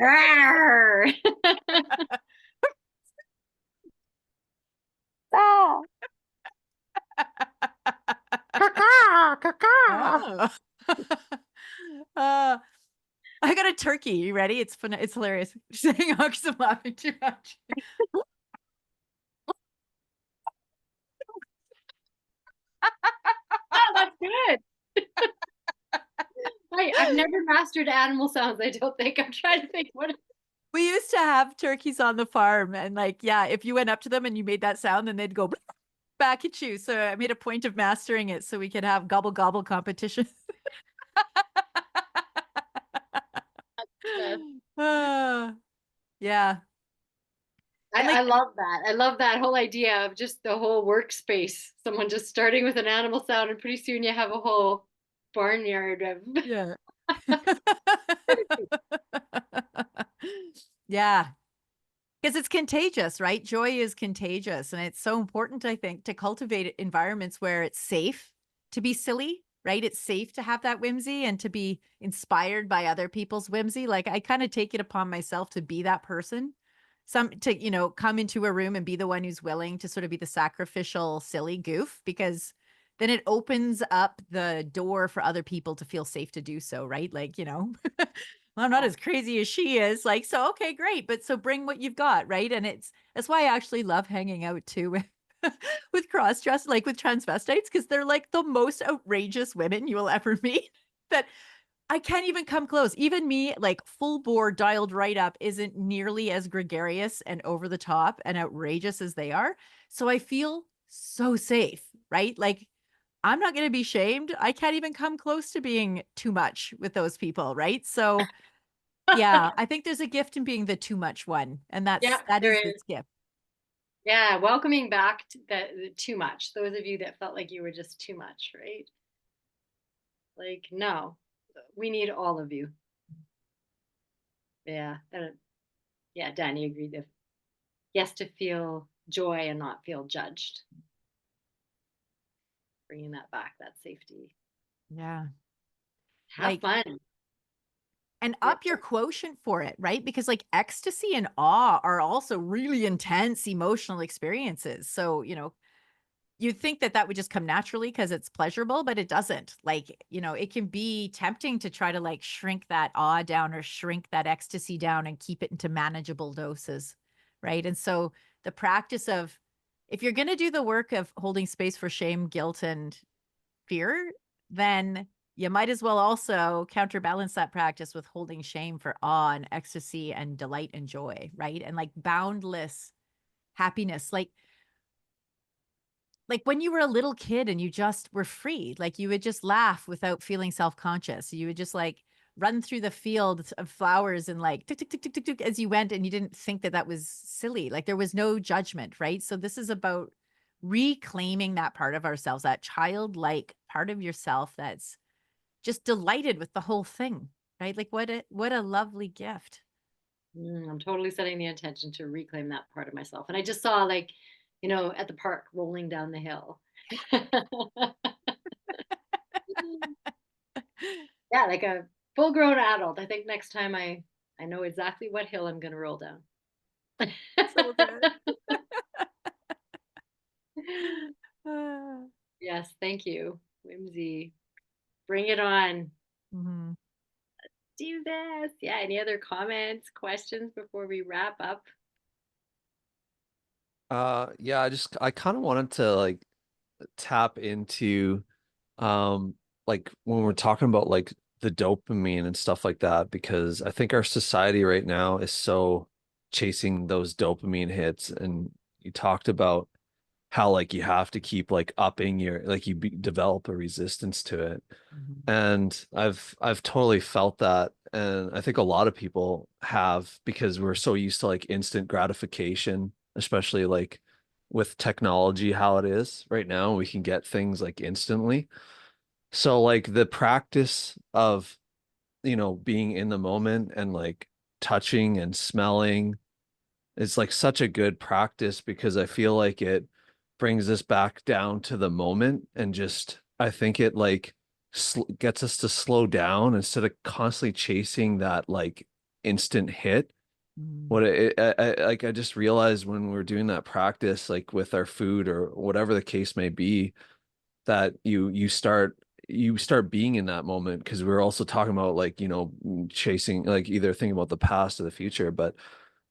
Ah, Oh. uh, I got a turkey. You ready? It's fun. It's hilarious. Just hang on because I'm laughing too much. Oh, that's good. I've never mastered animal sounds, I don't think. I'm trying to think what. We used to have turkeys on the farm, and like, yeah, if you went up to them and you made that sound, then they'd go back at you. So I made a point of mastering it so we could have gobble gobble competition. Yeah. And I like, love that. I love that whole idea of just the whole workspace. Someone just starting with an animal sound, and pretty soon you have a whole barnyard of. yeah. Yeah. Because it's contagious, right? Joy is contagious. And it's so important, I think, to cultivate environments where it's safe to be silly, right? It's safe to have that whimsy and to be inspired by other people's whimsy. Like I kind of take it upon myself to be that person. Come into a room and be the one who's willing to sort of be the sacrificial, silly goof, because then it opens up the door for other people to feel safe to do so, right? Like, well, I'm not as crazy as she is. Like, so okay, great. But so bring what you've got, right? And that's why I actually love hanging out too with with cross dress, like with transvestites, because they're like the most outrageous women you will ever meet. That I can't even come close. Even me, like full bore dialed right up, isn't nearly as gregarious and over the top and outrageous as they are. So I feel so safe, right? Like I'm not going to be shamed. I can't even come close to being too much with those people, right? So yeah, I think there's a gift in being the too much one, and Yeah, that there is is. this gift. Yeah, welcoming back to the too much. Those of you that felt like you were just too much, right? Like, no, we need all of you. Yeah. Yeah, Danny agreed. Yes, to feel joy and not feel judged. Bringing that back, that safety. Yeah. Have Like, fun. and up your quotient for it, right? Because like ecstasy and awe are also really intense emotional experiences. So, you'd think that that would just come naturally because it's pleasurable, but it doesn't. Like, it can be tempting to try to like shrink that awe down or shrink that ecstasy down and keep it into manageable doses. Right. And so the practice of, if you're going to do the work of holding space for shame, guilt, and fear, then you might as well also counterbalance that practice with holding shame for awe and ecstasy and delight and joy. Right. And like boundless happiness. Like when you were a little kid and you just were free, like you would just laugh without feeling self-conscious. You would just like run through the field of flowers and like tick, tick, tick, tick, tick, tick, as you went, and you didn't think that that was silly. Like there was no judgment, right? So this is about reclaiming that part of ourselves, that childlike part of yourself that's just delighted with the whole thing, right? Like what a lovely gift. I'm totally setting the intention to reclaim that part of myself. And I just saw, like, at the park rolling down the hill. Yeah, like a full grown adult. I think next time I know exactly what hill I'm going to roll down. So good. Yes, thank you, Whimsy. Bring it on. Mhm. Do this. Yeah, any other comments, questions before we wrap up? Yeah, I kind of wanted to like tap into like when we're talking about like the dopamine and stuff like that, because I think our society right now is so chasing those dopamine hits. And you talked about how like you have to keep like upping your like develop a resistance to it. Mhm. And I've totally felt that. And I think a lot of people have, because we're so used to like instant gratification, especially like with technology, how it is right now, we can get things like instantly. So like the practice of, being in the moment and like touching and smelling is like such a good practice, because I feel like it brings us back down to the moment, and just I think it like gets us to slow down instead of constantly chasing that like instant hit. Mhm. What I just realized when we're doing that practice, like with our food or whatever the case may be, that you start being in that moment, because we're also talking about like chasing, like either thinking about the past or the future, but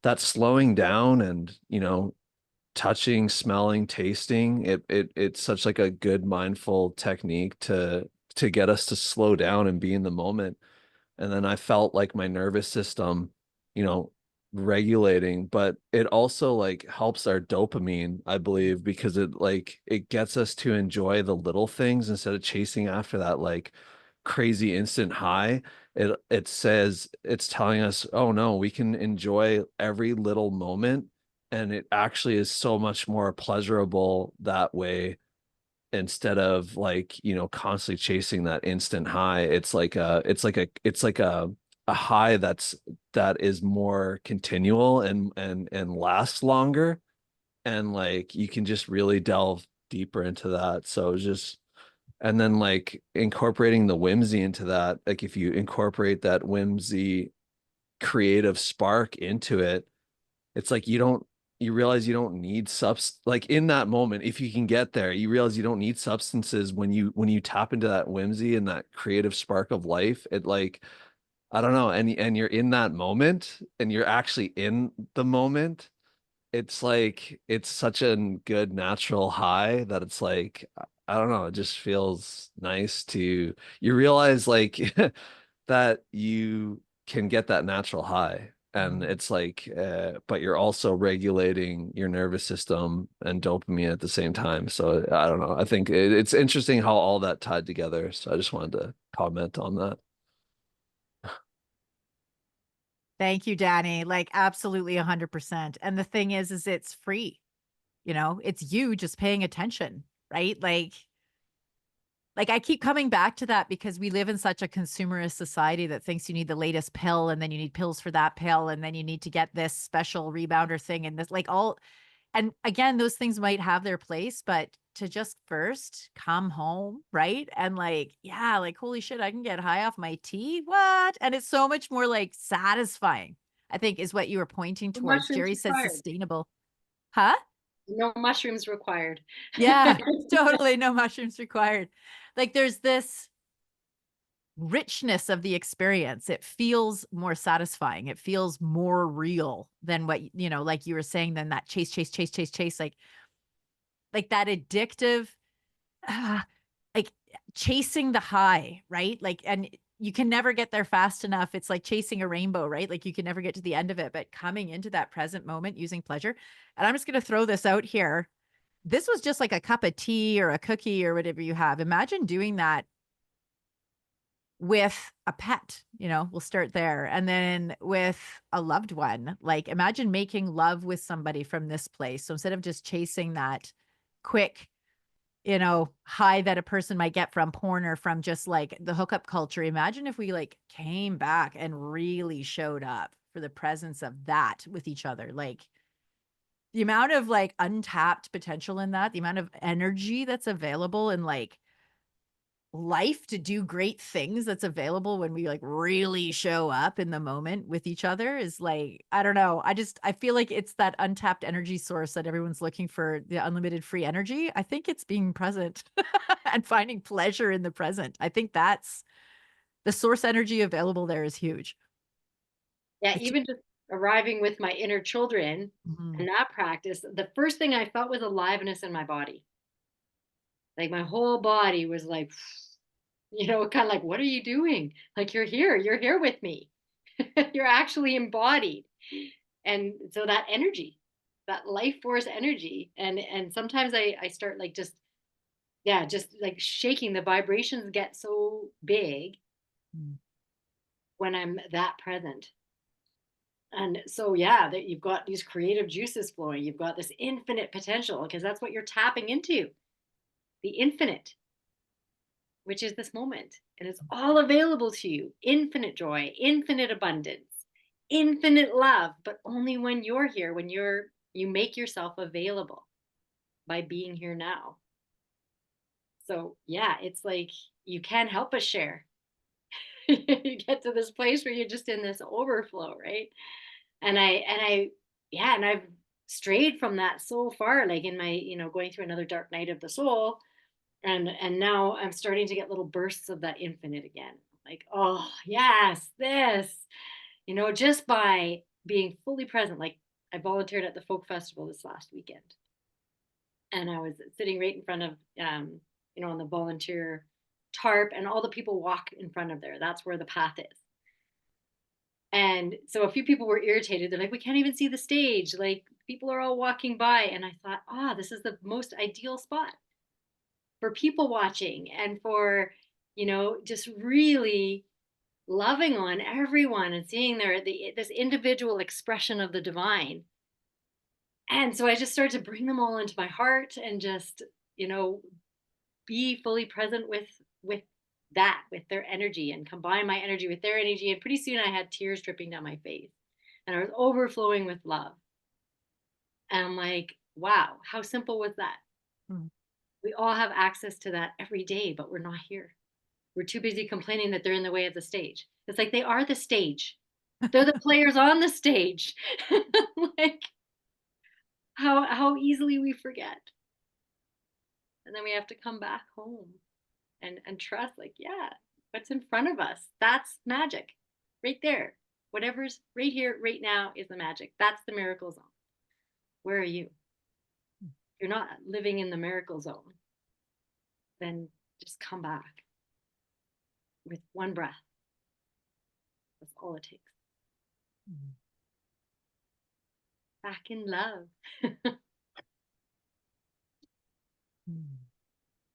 that slowing down and touching, smelling, tasting, it's such like a good mindful technique to get us to slow down and be in the moment. And then I felt like my nervous system, you know, regulating, but it also like helps our dopamine, I believe, because it gets us to enjoy the little things instead of chasing after that like crazy instant high. It says, it's telling us, oh no, we can enjoy every little moment, and it actually is so much more pleasurable that way, instead of like constantly chasing that instant high. It's like a high that is more continual and lasts longer, and like you can just really delve deeper into that. So it's just, and then like incorporating the whimsy into that, like if you incorporate that whimsy creative spark into it, it's like you realize you don't need like in that moment, if you can get there, you realize you don't need substances when you tap into that whimsy and that creative spark of life. It like, I don't know, and you're in that moment and you're actually in the moment. It's like it's such a good natural high that it's like, I don't know, it just feels nice to, you realize like that you can get that natural high, and Mhm. it's like but you're also regulating your nervous system and dopamine at the same time. So I don't know, I think it's interesting how all that tied together, so I just wanted to comment on that. Thank you, Danny. Like absolutely 100%. And the thing is it's free. It's you just paying attention, right? Like I keep coming back to that because we live in such a consumerist society that thinks you need the latest pill, and then you need pills for that pill, and then you need to get this special rebounder thing, and this like all, and again, those things might have their place, but to just first come home, right? And like, yeah, like holy shit, I can get high off my tea. What? And it's so much more like satisfying, I think, is what you were pointing No towards. mushrooms Jerry said required. sustainable. Huh? No mushrooms required. Yeah, totally no mushrooms required. Like there's this richness of the experience. It feels more satisfying. It feels more real than what, like you were saying, than that chase, chase, chase, chase, chase, like that addictive, ah, like chasing the high, right? Like, and you can never get there fast enough. It's like chasing a rainbow, right? Like you can never get to the end of it, but coming into that present moment using pleasure. And I'm just going to throw this out here. This was just like a cup of tea or a cookie or whatever you have. Imagine doing that with a pet, we'll start there. And then with a loved one, like imagine making love with somebody from this place. So instead of just chasing that quick, high that a person might get from porn or from just like the hookup culture, imagine if we like came back and really showed up for the presence of that with each other. Like the amount of like untapped potential in that, the amount of energy that's available in like life to do great things that's available when we like really show up in the moment with each other is like, I don't know. I feel like it's that untapped energy source that everyone's looking for, the unlimited free energy. I think it's being present and finding pleasure in the present. I think that's the source energy available there is huge. Yeah, It's- even just arriving with my inner children Mhm. and that practice, the first thing I felt was aliveness in my body. Like my whole body was like, kind of like, what are you doing? Like you're here with me. You're actually embodied. And so that energy, that life force energy. And sometimes I start like just like shaking. The vibrations get so big Mm. when I'm that present. And so, yeah, that you've got these creative juices flowing. You've got this infinite potential because that's what you're tapping into, the infinite, which is this moment. And it's all available to you, infinite joy, infinite abundance, infinite love, but only when you're here, when you make yourself available by being here now. So, yeah, it's like you can't help but share. You get to this place where you're just in this overflow, right? And I yeah, and I've strayed from that so far, like in my, going through another dark night of the soul. And now I'm starting to get little bursts of that infinite again. Like, oh yes, this, just by being fully present. Like I volunteered at the folk festival this last weekend. And I was sitting right in front of on the volunteer tarp, and all the people walk in front of there. That's where the path is. And so a few people were irritated. They're like, we can't even see the stage. Like people are all walking by. And I thought, this is the most ideal spot for people watching and for, just really loving on everyone and seeing this individual expression of the divine. And so I just started to bring them all into my heart and just, you know, be fully present with with their energy, and combine my energy with their energy. And pretty soon I had tears dripping down my face and I was overflowing with love. And I'm like, wow, how simple was that? Mm. We all have access to that every day, but we're not here. We're too busy complaining that they're in the way of the stage. It's like they are the stage. They're the players on the stage. Like how easily we forget. And then we have to come back home and trust, like, yeah, what's in front of us, that's magic right there. Whatever's right here right now is the magic. That's the miracle zone. Where are you? You're not living in the miracle zone. Then just come back with one breath. That's all it takes. Back in love.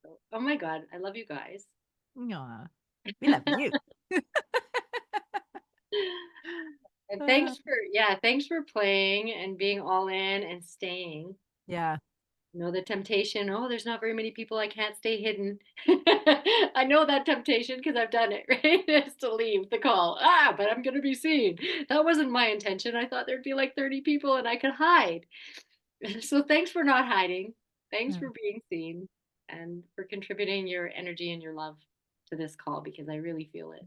So, oh my God, I love you guys. Aw, we love you. And thanks for playing and being all in and staying. Yeah. The temptation, oh, there's not very many people, I can't stay hidden. I know that temptation because I've done it, right? Is to leave the call. But I'm going to be seen. That wasn't my intention. I thought there'd be like 30 people and I could hide. So thanks for not hiding. Thanks Yeah. for being seen and for contributing your energy and your love to this call, because I really feel it.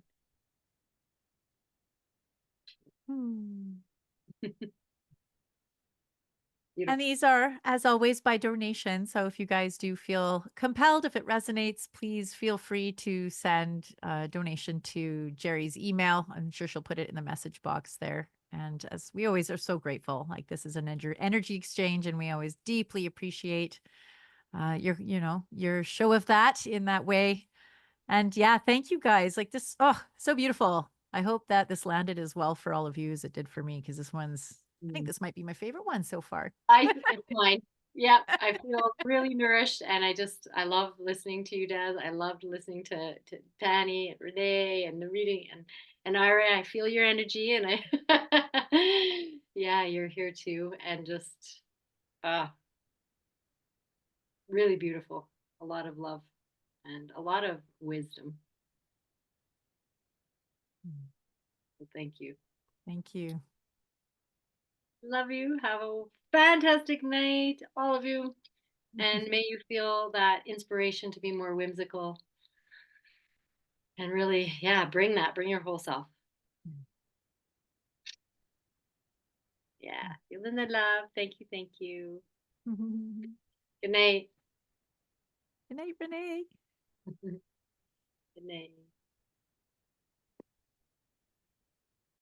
And these are, as always, by donation. So if you guys do feel compelled, if it resonates, please feel free to send a donation to Jerry's email. I'm sure she'll put it in the message box there. And as we always are so grateful, like this is an energy exchange, and we always deeply appreciate your show of that in that way. And yeah, thank you guys. Like this, so beautiful. I hope that this landed as well for all of you as it did for me, because I think this might be my favorite one so far. It's mine. Yeah, I feel really nourished, and I love listening to you, Des. I loved listening to Danny and Renee and the reading and Ira. I feel your energy, and yeah, you're here too, and just uh really beautiful. A lot of love and a lot of wisdom. So thank you. Thank you. Love you. Have a fantastic night, all of you. And may you feel that inspiration to be more whimsical and really, yeah, bring your whole self. Yeah, feeling the love. Thank you. Thank you. Good night. Good night, Renee. Good night.